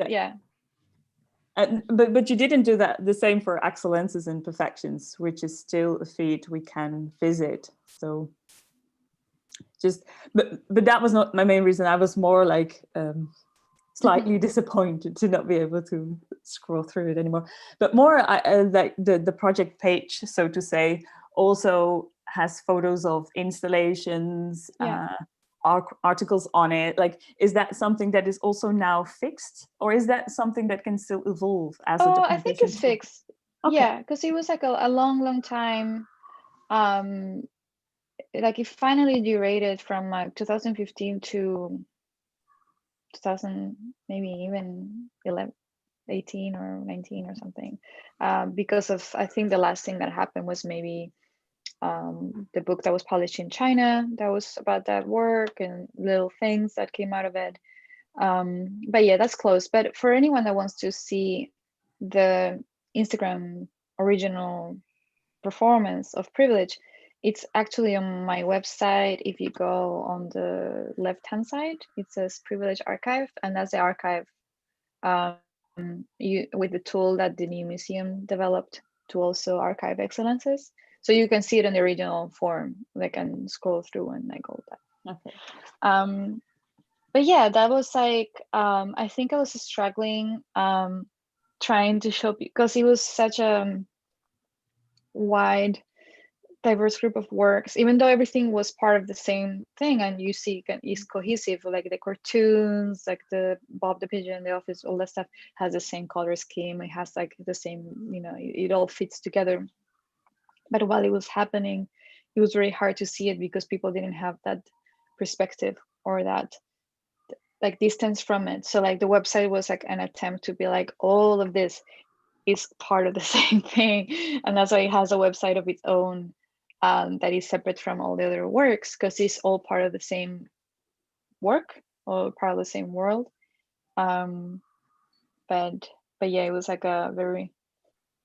Yeah. But you didn't do that the same for excellences and perfections, which is still a feed we can visit. So but that was not my main reason. I was more like slightly disappointed to not be able to scroll through it anymore. But more like the project page, so to say, also has photos of installations, articles on it. Like, is that something that is also now fixed, or is that something that can still evolve as a documentation? I think it's fixed. Okay. Yeah, because it was like a long time. Like it finally derated from 2015 to 2000, maybe even 18 or 19 or something, because of, I think the last thing that happened was maybe the book that was published in China that was about that work, and little things that came out of it. But yeah, that's close. But for anyone that wants to see the Instagram original performance of privilege, it's actually on my website. If you go on the left-hand side, it says Privilege Archive, and that's the archive with the tool that the new museum developed to also archive excellences. So you can see it in the original form, like, and scroll through and like all that. Okay. But yeah, that was like, I think I was struggling trying to show, because it was such a wide, diverse group of works, even though everything was part of the same thing, and you see is cohesive, like the cartoons, like the Bob the Pigeon, the office, all that stuff has the same color scheme, it has like the same, you know, it all fits together. But while it was happening, it was very hard to see it because people didn't have that perspective or that like distance from it. So like the website was like an attempt to be like, all of this is part of the same thing, and that's why it has a website of its own that is separate from all the other works, because it's all part of the same work or part of the same world. But yeah, it was like a very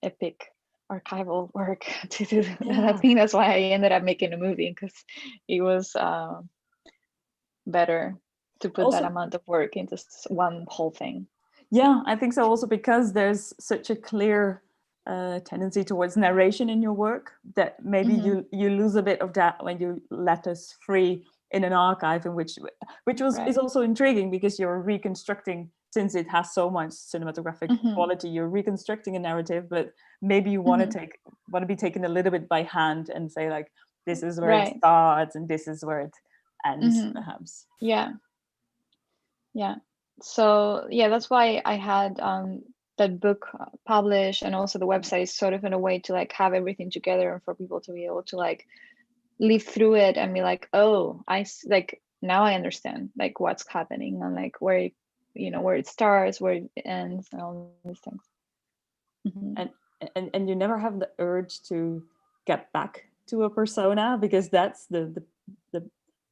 epic archival work to do. Yeah. I think that's why I ended up making a movie, because it was better to put Also, that amount of work into one whole thing. Yeah, I think so, also because there's such a clear tendency towards narration in your work that maybe you lose a bit of that when you let us free in an archive, in which is also intriguing, because you're reconstructing, since it has so much cinematographic quality, you're reconstructing a narrative, but maybe you want to be taken a little bit by hand and say like, this is where it starts and this is where it ends, perhaps. Yeah. So yeah, that's why I had that book published, and also the website is sort of in a way to like have everything together and for people to be able to like live through it and be like, oh, like now I understand like what's happening and like where it, you know, where it starts, where it ends, and all these things. And you never have the urge to get back to a persona, because that's the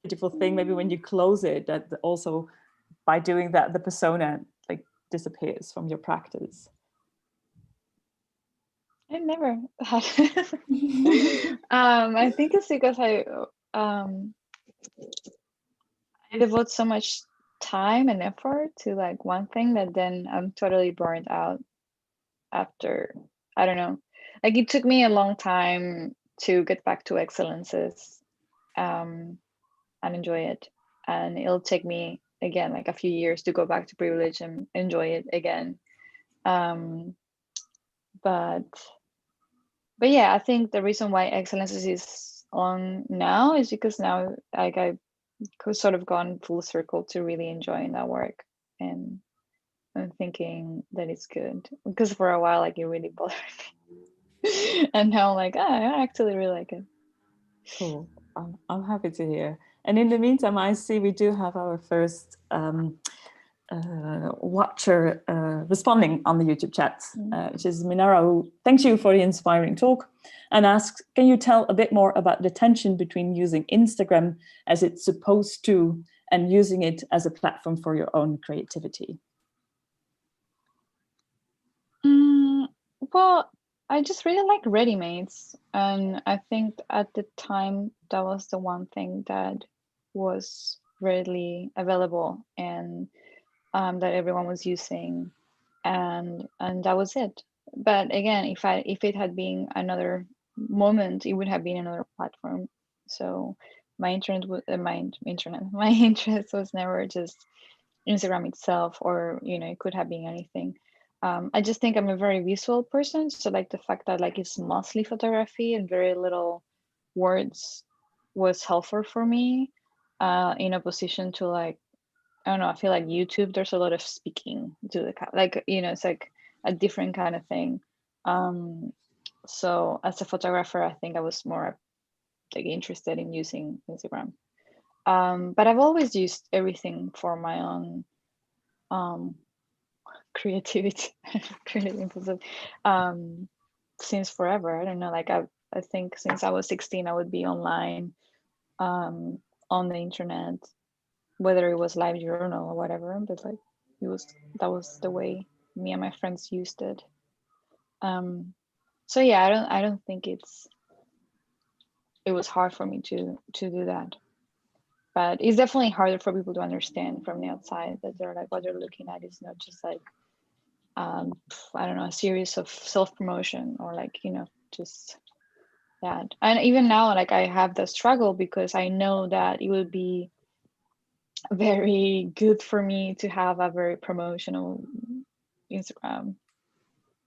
beautiful thing, maybe when you close it, that also by doing that the persona like disappears from your practice. I never had I think it's because I devote so much time and effort to like one thing that then I'm totally burned out after. I don't know, like it took me a long time to get back to excellences and enjoy it, and it'll take me again like a few years to go back to privilege and enjoy it again. But yeah, I think the reason why excellences is on now is because now like I could sort of gone full circle to really enjoying that work, and I'm thinking that it's good, because for a while like it really bothered me and now I'm like, I actually really like it. Cool. I'm happy to hear. And in the meantime, I see we do have our first watcher responding on the YouTube chat, which is Minara, who thanks you for the inspiring talk and asks, can you tell a bit more about the tension between using Instagram as it's supposed to and using it as a platform for your own creativity? Well, I just really like ready-mades, and I think at the time that was the one thing that was readily available and that everyone was using, and that was it. But again, if it had been another moment, it would have been another platform. So my interest was never just Instagram itself, or you know, it could have been anything. I just think I'm a very visual person, so like the fact that like it's mostly photography and very little words was helpful for me, in opposition to like, I don't know, I feel like YouTube, there's a lot of speaking to the like, you know, it's like a different kind of thing. So as a photographer, I think I was more like interested in using Instagram. But I've always used everything for my own creativity, creative impulsive, since forever. I don't know, like I think since I was 16, I would be online on the internet, whether it was live journal or whatever, but like that was the way me and my friends used it. So yeah, I don't think it was hard for me to do that. But it's definitely harder for people to understand from the outside that they're like, what they're looking at is not just like, I don't know, a series of self-promotion or like, you know, just that. And even now, like I have the struggle because I know that it would be very good for me to have a very promotional Instagram.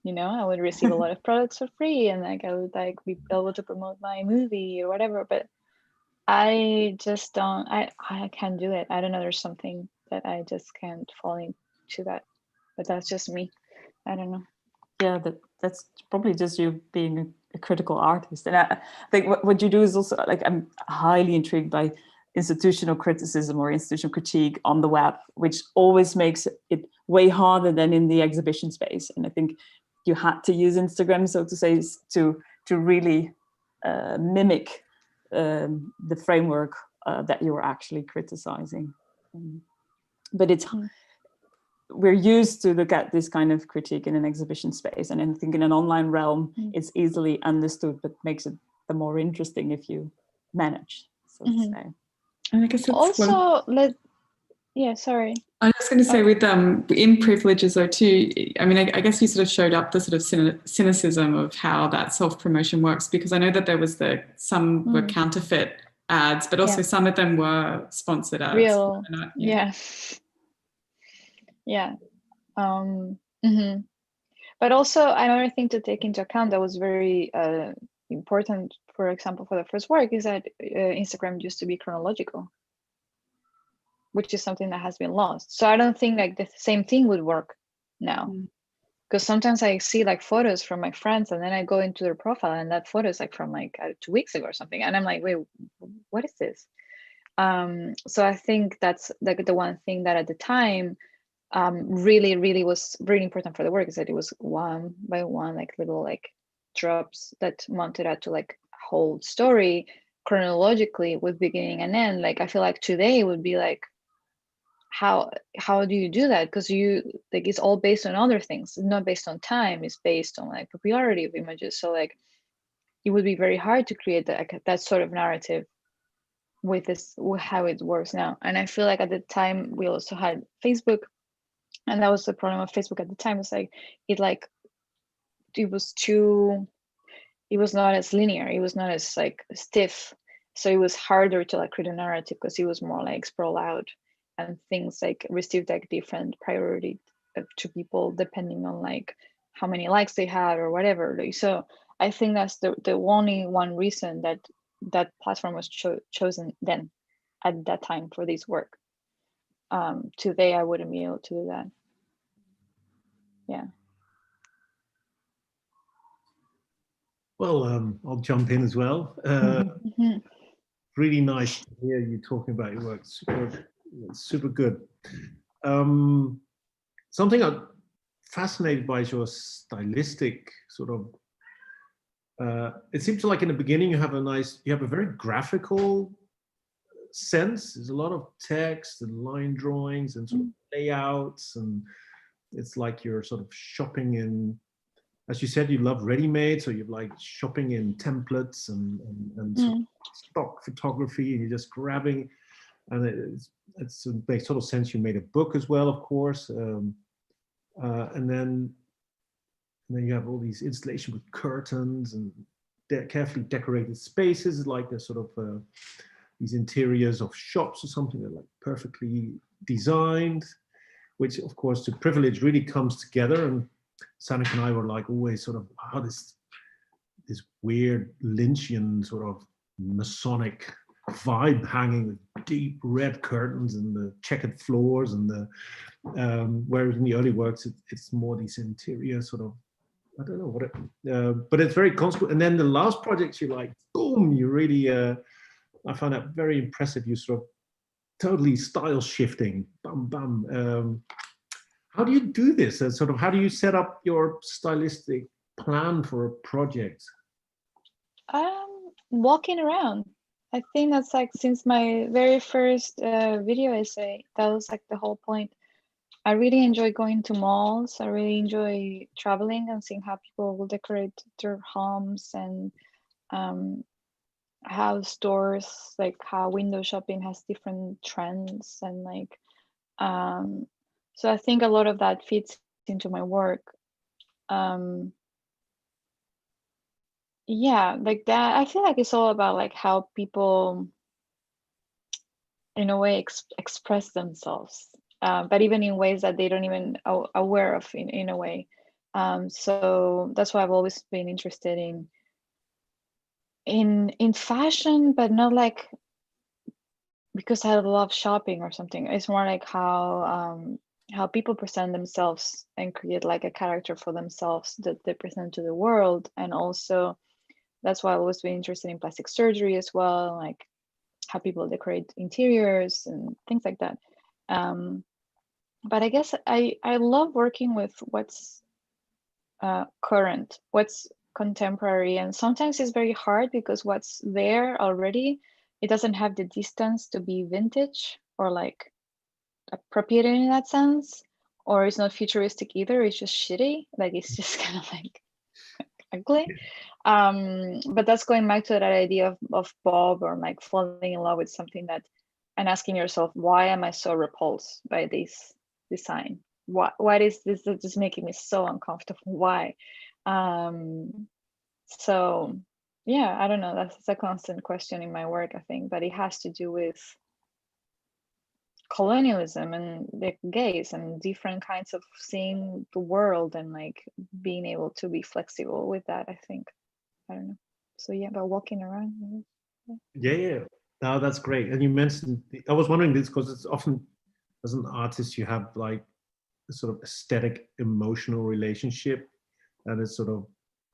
You know, I would receive a lot of products for free and like I would like be able to promote my movie or whatever, but I just don't, I can't do it. I don't know, there's something that I just can't fall into that, but that's just me. I don't know. Yeah, that's probably just you being a critical artist. And I think what you do is also, like, I'm highly intrigued by institutional criticism or institutional critique on the web, which always makes it way harder than in the exhibition space. And I think you had to use Instagram, so to say, to really mimic the framework that you were actually criticizing. But it's we're used to look at this kind of critique in an exhibition space, and I think in an online realm, it's easily understood, but makes it the more interesting if you manage, so to say. And I guess it's also yeah, sorry. I was going to say with in privileges though too, I mean, I guess you sort of showed up the sort of cynicism of how that self-promotion works, because I know that there was some were counterfeit ads, but also some of them were sponsored ads. Real, yeah. Yeah. But also another thing to take into account that was very important, for example, for the first work, is that Instagram used to be chronological, which is something that has been lost. So I don't think like the same thing would work now, because sometimes I see like photos from my friends and then I go into their profile and that photo is like from like 2 weeks ago or something, and I'm like, wait, what is this? So I think that's like the one thing that at the time really was really important for the work, is that it was one by one, like little like drops that mounted out to like a whole story chronologically with beginning and end. Like I feel like today would be like, how do you do that? Because you like, it's all based on other things. It's not based on time, it's based on like popularity of images. So like it would be very hard to create that sort of narrative with how it works now. And I feel like at the time we also had Facebook, and that was the problem of Facebook at the time. It's like it was not as linear, it was not as like stiff, so it was harder to like create a narrative because it was more like sprawl out, and things like received like different priority to people depending on like how many likes they had or whatever. So I think that's the only one reason that platform was chosen then at that time for this work. Today I wouldn't be able to do that. Yeah. Well, I'll jump in as well. Really nice to hear you talking about your work. Super good. Something I'm fascinated by is your stylistic sort of. It seems like in the beginning you have a very graphical sense. There's a lot of text and line drawings and sort of layouts, and it's like you're sort of shopping in. As you said, you love ready-made, so you're like shopping in templates and sort of stock photography, and you're just grabbing. And it's a makes total sense. You made a book as well, of course, and then you have all these installations with curtains and carefully decorated spaces, like the sort of these interiors of shops or something that are like perfectly designed, which of course to privilege really comes together. And Sanneke and I were like always sort of, this weird Lynchian sort of Masonic vibe hanging with deep red curtains and the checkered floors, and the whereas in the early works it's more these interior sort of, I don't know what it, but it's very consequent. And then the last project, you like, boom, you really, I found that very impressive. You sort of totally style shifting, bam, bam. How do you do this? Sort of, how do you set up your stylistic plan for a project? Walking around. I think that's like, since my very first video essay, that was like the whole point. I really enjoy going to malls. I really enjoy traveling and seeing how people will decorate their homes, and how stores, like how window shopping has different trends, and like so I think a lot of that fits into my work. Yeah, like that. I feel like it's all about like how people in a way express themselves, but even in ways that they don't even aware of in a way. So that's why I've always been interested in fashion, but not like because I love shopping or something. It's more like how people present themselves and create like a character for themselves that they present to the world. And also that's why I've always been interested in plastic surgery as well, like how people decorate interiors and things like that. But I guess I love working with what's current, what's contemporary, and sometimes it's very hard because what's there already, it doesn't have the distance to be vintage or like appropriate in that sense, or it's not futuristic either. It's just shitty. Like it's just kind of like ugly. But that's going back to that idea of Bob, or like falling in love with something that, and asking yourself, why am I so repulsed by this design? What is this that's just making me so uncomfortable? Why? So yeah, I don't know. That's a constant question in my work, I think, but it has to do with colonialism and the gaze and different kinds of seeing the world, and like being able to be flexible with that, I think. I don't know. So yeah, about walking around. Yeah. No, that's great. And you mentioned, I was wondering this because it's often, as an artist, you have like a sort of aesthetic emotional relationship, and it's sort of,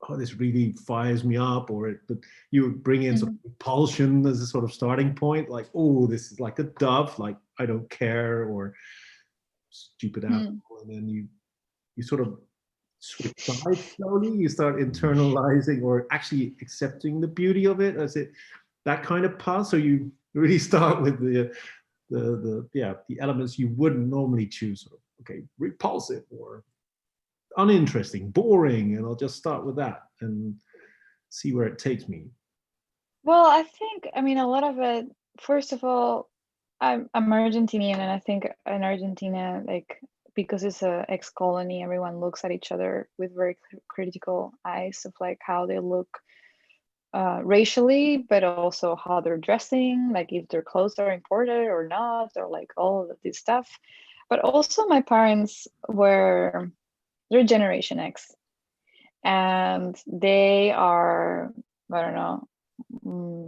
oh, this really fires me up, or but you bring in sort of repulsion as a sort of starting point, like, oh, this is like a dove, like I don't care, or stupid apple, and then you sort of switch sides slowly. You start internalizing or actually accepting the beauty of it as it, that kind of path. So you really start with the elements you wouldn't normally choose. Sort of, okay, repulsive or uninteresting, boring, and I'll just start with that and see where it takes me. Well, I think, I mean, a lot of it, first of all, I'm Argentinian, and I think in Argentina, like, because it's a ex-colony, everyone looks at each other with very critical eyes of like how they look racially, but also how they're dressing, like if their clothes are imported or not, or like all of this stuff. But also my parents they're Generation X, and they are, I don't know,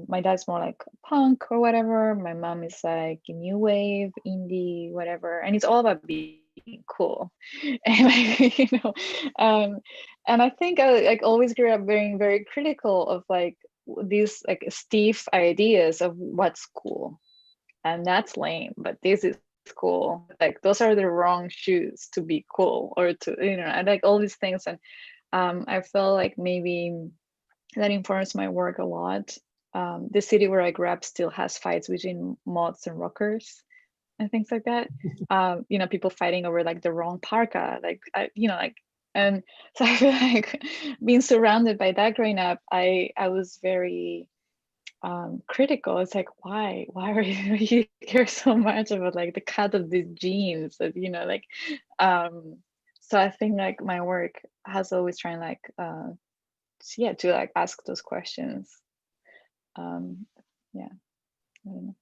my dad's more like punk or whatever. My mom is like new wave, indie, whatever, and it's all about being cool. And like, and I think I like always grew up being very critical of like these like stiff ideas of what's cool, and that's lame, but this is cool. Like those are the wrong shoes to be cool, or to, and like all these things. And I feel like maybe that informs my work a lot. The city where I grew up still has fights between mods and rockers and things like that. People fighting over like the wrong parka, like like, and so I feel like being surrounded by that growing up, I was very critical. It's like, why are you care so much about like the cut of these jeans, that like so I think like my work has always tried like to like ask those questions. Yeah, I don't know.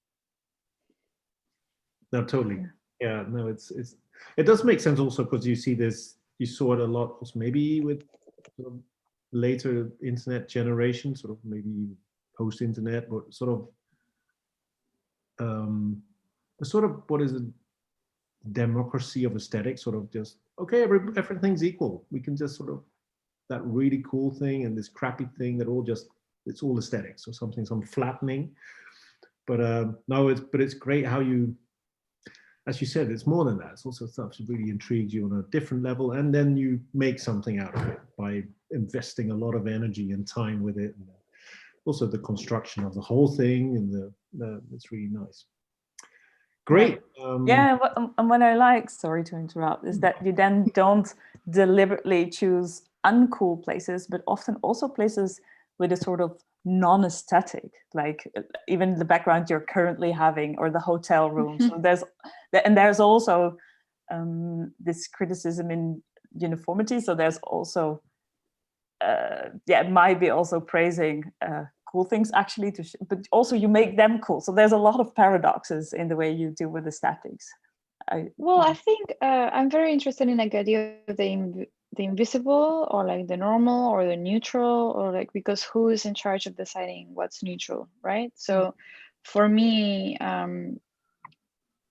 No, totally. Yeah, no, it does make sense also because you see this, you saw it a lot also maybe with sort of later internet generation, sort of maybe post-internet, but sort of what is it, democracy of aesthetics, sort of just, okay, everything's equal. We can just sort of, that really cool thing and this crappy thing that it's all aesthetics or something, some flattening. But no, it's great how you, as you said, it's more than that. It's also stuff that really intrigues you on a different level, and then you make something out of it by investing a lot of energy and time with it. And also the construction of the whole thing, and it's really nice. Great. Yeah, and what I like, sorry to interrupt, is that you then don't deliberately choose uncool places, but often also places with a sort of non-aesthetic, like even the background you're currently having or the hotel room. So there's also this criticism in uniformity. So there's also, it might be also praising cool things actually, but also you make them cool. So there's a lot of paradoxes in the way you deal with aesthetics. I think I'm very interested in like the idea of the invisible, or like the normal or the neutral, or like, because who is in charge of deciding what's neutral, right? So for me,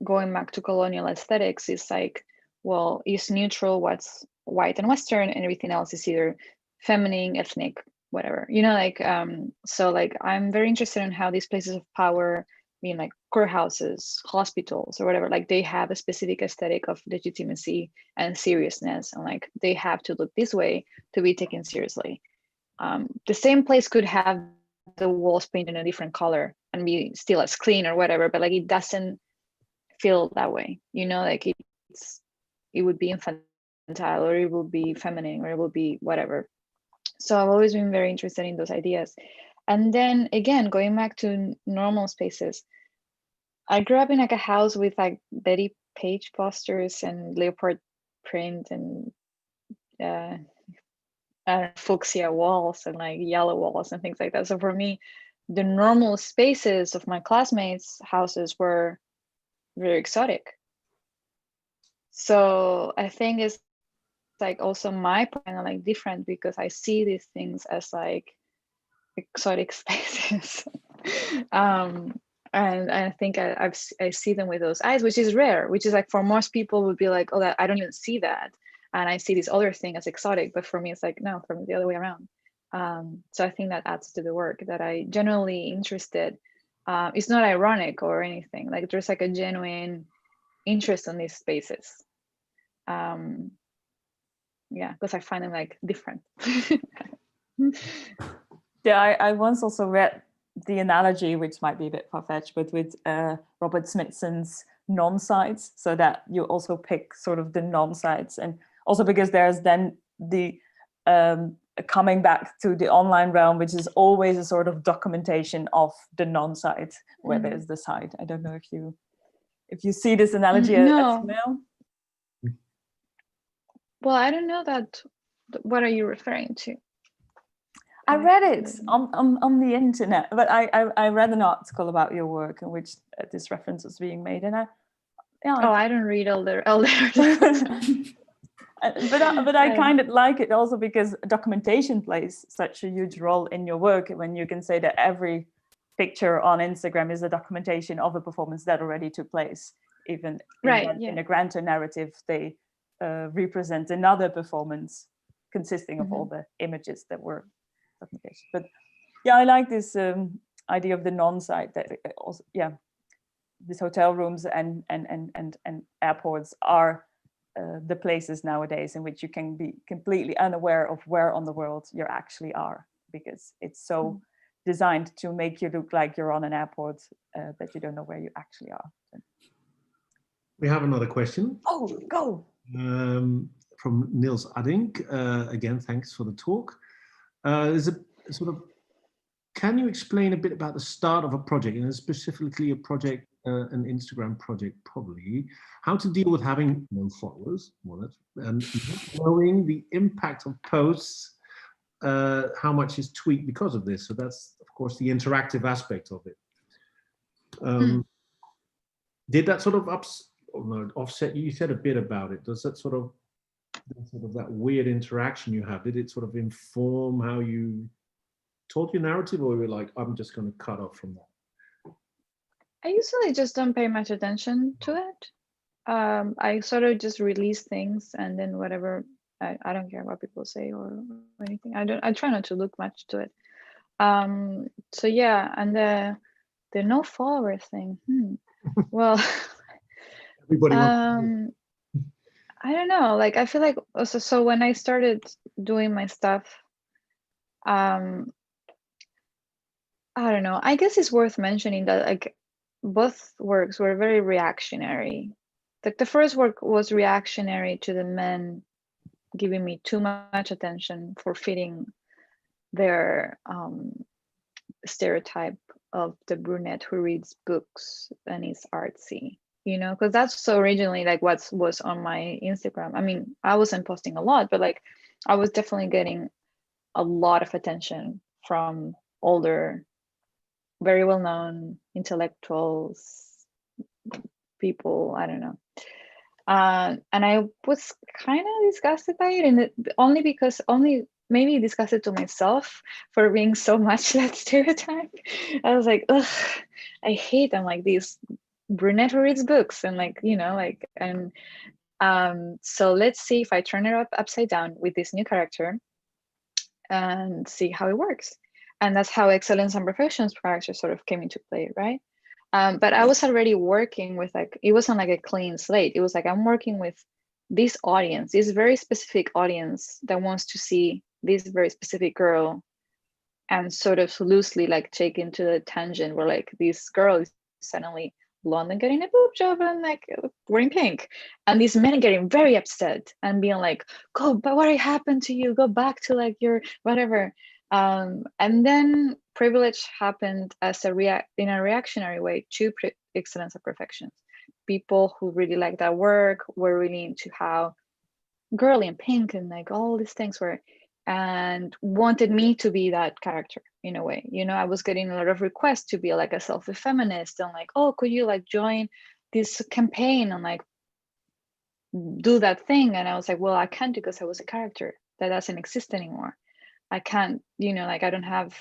going back to colonial aesthetics is like, well, is neutral what's white and Western, and everything else is either feminine, ethnic, whatever, you know, like so like I'm very interested in how these places of power, being like courthouses, hospitals, or whatever, like they have a specific aesthetic of legitimacy and seriousness, and like they have to look this way to be taken seriously. The same place could have the walls painted in a different color and be still as clean or whatever, but like it doesn't feel that way, you know, like it would be infantile, or it will be feminine, or it will be whatever. So I've always been very interested in those ideas. And then again, going back to normal spaces, I grew up in like a house with like Betty Page posters and leopard print and fuchsia walls and like yellow walls and things like that. So for me, the normal spaces of my classmates' houses were very exotic. So I think it's like also my kind of like different, because I see these things as like exotic spaces. And I think I see them with those eyes, which is rare, which is like for most people would be like, oh, that I don't even see that, and I see this other thing as exotic. But for me, it's like, no, from the other way around. So I think that adds to the work, that I generally interested. It's not ironic or anything, like there's like a genuine interest in these spaces. Yeah, because I find them like different. Yeah, I once also read the analogy, which might be a bit far-fetched, but with Robert Smithson's non-sites, so that you also pick sort of the non-sites, and also because there's then the coming back to the online realm, which is always a sort of documentation of the non-site where there's the site. I don't know if you see this analogy as well. Well, I don't know that. What are you referring to? I read it on the internet, but I read an article about your work in which this reference was being made, and I don't read all their but I kind of like it also because documentation plays such a huge role in your work, when you can say that every picture on Instagram is a documentation of a performance that already took place. Even in a grander narrative, they represent another performance consisting of all the images that were documentation. But yeah, I like this idea of the non-site, that also, yeah, these hotel rooms and airports are the places nowadays in which you can be completely unaware of where on the world you actually are, because it's so designed to make you look like you're on an airport that you don't know where you actually are. We have another question. Oh, go. From Niels Adink. Again, thanks for the talk. There's a sort of, can you explain a bit about the start of a project, and specifically a project, an Instagram project probably, how to deal with having no followers, and knowing the impact of posts, how much is tweaked because of this? So that's, of course, the interactive aspect of it. Did that sort of offset? You said a bit about it. Does that sort of that weird interaction you have, did it sort of inform how you told your narrative, or you were like, I'm just going to cut off from that? I usually just don't pay much attention to it. I sort of just release things, and then whatever, I don't care what people say or anything. I try not to look much to it. So yeah, and the no follower thing. Well, everybody wants I don't know, like I feel like also, so when I started doing my stuff, I don't know, I guess it's worth mentioning that like both works were very reactionary. Like the first work was reactionary to the men giving me too much attention for fitting their stereotype of the brunette who reads books and is artsy, you know, because that's so originally like what was on my Instagram. I mean, I wasn't posting a lot, but like I was definitely getting a lot of attention from older, very well-known intellectuals, people, I don't know. And I was kind of disgusted by it, and only maybe disgusted to myself for being so much that stereotype. I was like, ugh, I hate them, like these brunette who reads books, and like, you know, like, and so let's see if I turn it upside down with this new character and see how it works. And that's how Excellence and Perfection's character sort of came into play, right? But I was already working with, like, it wasn't like a clean slate. It was like, I'm working with this audience, this very specific audience that wants to see this very specific girl, and sort of loosely like take into the tangent where like this girl is suddenly blonde and getting a boob job and like wearing pink, and these men getting very upset and being like, go, but what happened to you? Go back to like your whatever. And then privilege happened as in a reactionary way to Excellence and Perfections. People who really liked that work were really into how girly and pink and like all these things were, and wanted me to be that character in a way. You know, I was getting a lot of requests to be like a selfie feminist and like, oh, could you like join this campaign and like do that thing? And I was like, well, I can't, because I was a character that doesn't exist anymore. I can't, you know, like I don't have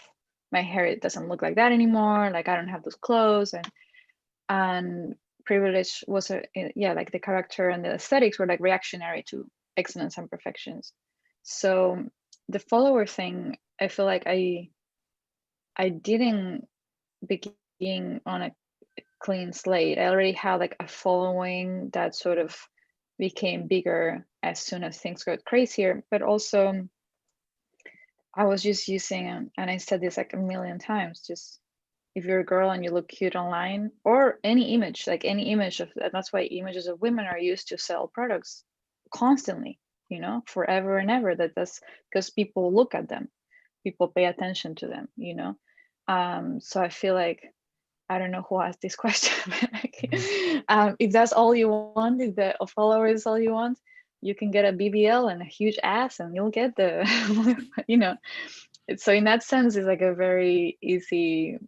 my hair, it doesn't look like that anymore. Like I don't have those clothes, and privilege was like the character and the aesthetics were like reactionary to Excellence and Perfections. So the follower thing, I feel like I didn't begin on a clean slate. I already had like a following that sort of became bigger as soon as things got crazier, but also I was just using, and I said this like a million times, just if you're a girl and you look cute online, or any image, like any image of, that's why images of women are used to sell products constantly, you know, forever and ever. That's because people look at them, people pay attention to them, you know. So I feel like, I don't know who asked this question, but like, if that's all you want, if the follower is all you want, you can get a BBL and a huge ass and you'll get the, you know. So in that sense, it's like a very easy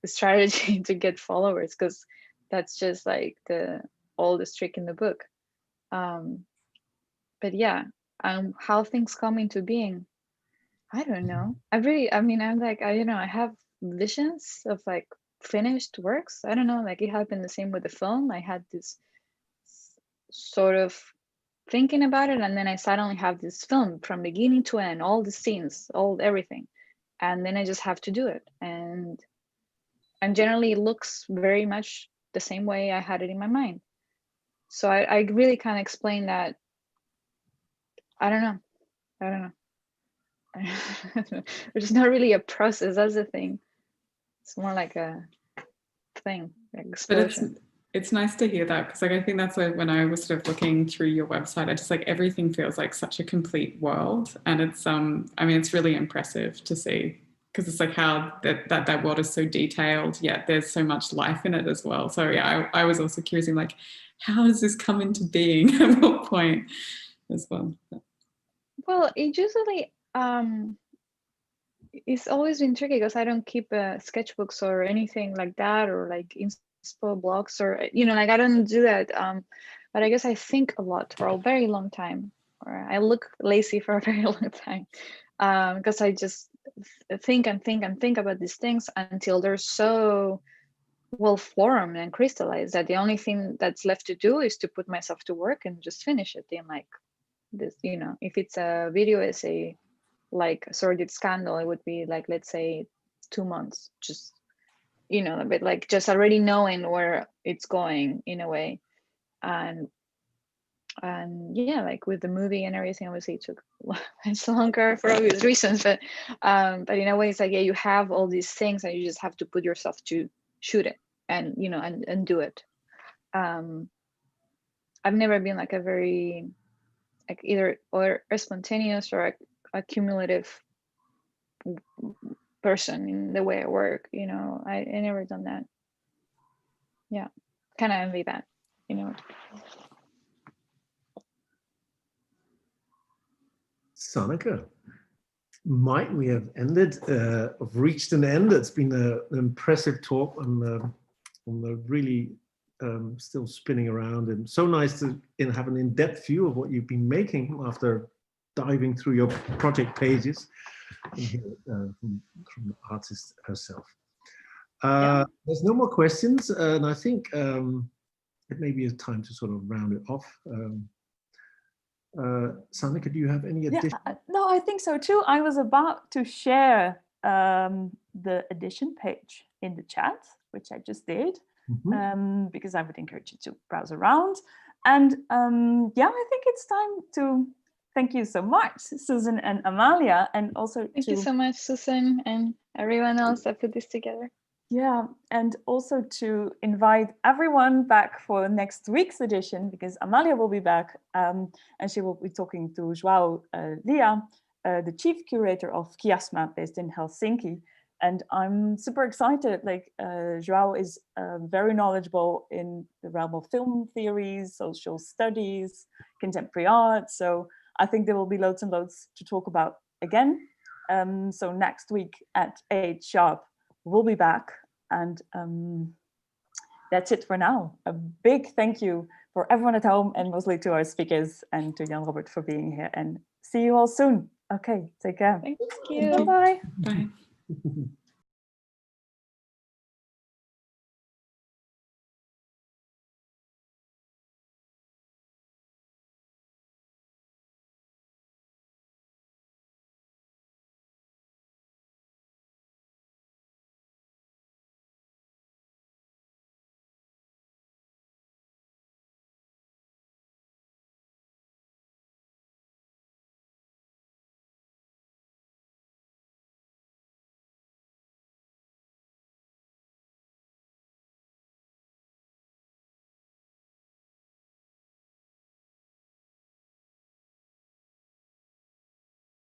strategy to get followers, because that's just like the oldest trick in the book. But yeah, how things come into being, I don't know. I mean, I'm like, I have visions of like finished works. I don't know, like it happened the same with the film. I had this sort of thinking about it, and then I suddenly have this film from beginning to end, all the scenes, everything, and then I just have to do it. And generally it looks very much the same way I had it in my mind. So I really can't explain that. I don't know. There's not really a process. That's the thing. It's more like a thing, like explosion. But it's nice to hear that, because like I think that's like when I was sort of looking through your website, I just like everything feels like such a complete world, and it's I mean, it's really impressive to see, because it's like how that world is so detailed, yet there's so much life in it as well. So yeah, I was also curious, in like, how does this come into being at what point as well? Well, it usually it's always been tricky, because I don't keep sketchbooks or anything like that, or like inspo blogs, or, you know, like I don't do that. But I guess I think a lot for a very long time, or I look lazy for a very long time, because I just think and think and think about these things until they're so well formed and crystallized that the only thing that's left to do is to put myself to work and just finish it in like this, you know. If it's a video essay like Sordid Scandal, it would be like, let's say 2 months, just, you know, a bit like just already knowing where it's going in a way. And yeah, like with the movie and everything, obviously it took much longer for obvious reasons, but in a way it's like, yeah, you have all these things and you just have to put yourself to shoot it, and and do it. I've never been like a very like either or spontaneous or a cumulative person in the way I work. I never done that. Yeah, kind of envy that. Sanneke, might we have ended? Have reached an end. It's been an impressive talk, and I'm really still spinning around, and so nice to have an in-depth view of what you've been making after diving through your project pages and hear from the artist herself. There's no more questions, and I think it may be a time to sort of round it off. Sanneke, do you have any addition? No, I think so too. I was about to share the edition page in the chat, which I just did, because I would encourage you to browse around. And I think it's time to thank you so much, Susan and Amalia, and also thank you so much, Susan, and everyone else that put this together. Yeah, and also to invite everyone back for next week's edition, because Amalia will be back, and she will be talking to João Lia, the chief curator of Huisman based in Helsinki. And I'm super excited. Like João is very knowledgeable in the realm of film theories, social studies, contemporary art. So I think there will be loads and loads to talk about again. So next week at 8 sharp, we'll be back. And that's it for now. A big thank you for everyone at home, and mostly to our speakers and to Jan Robert for being here. And see you all soon. Okay, take care. Thank you. Bye-bye. Bye.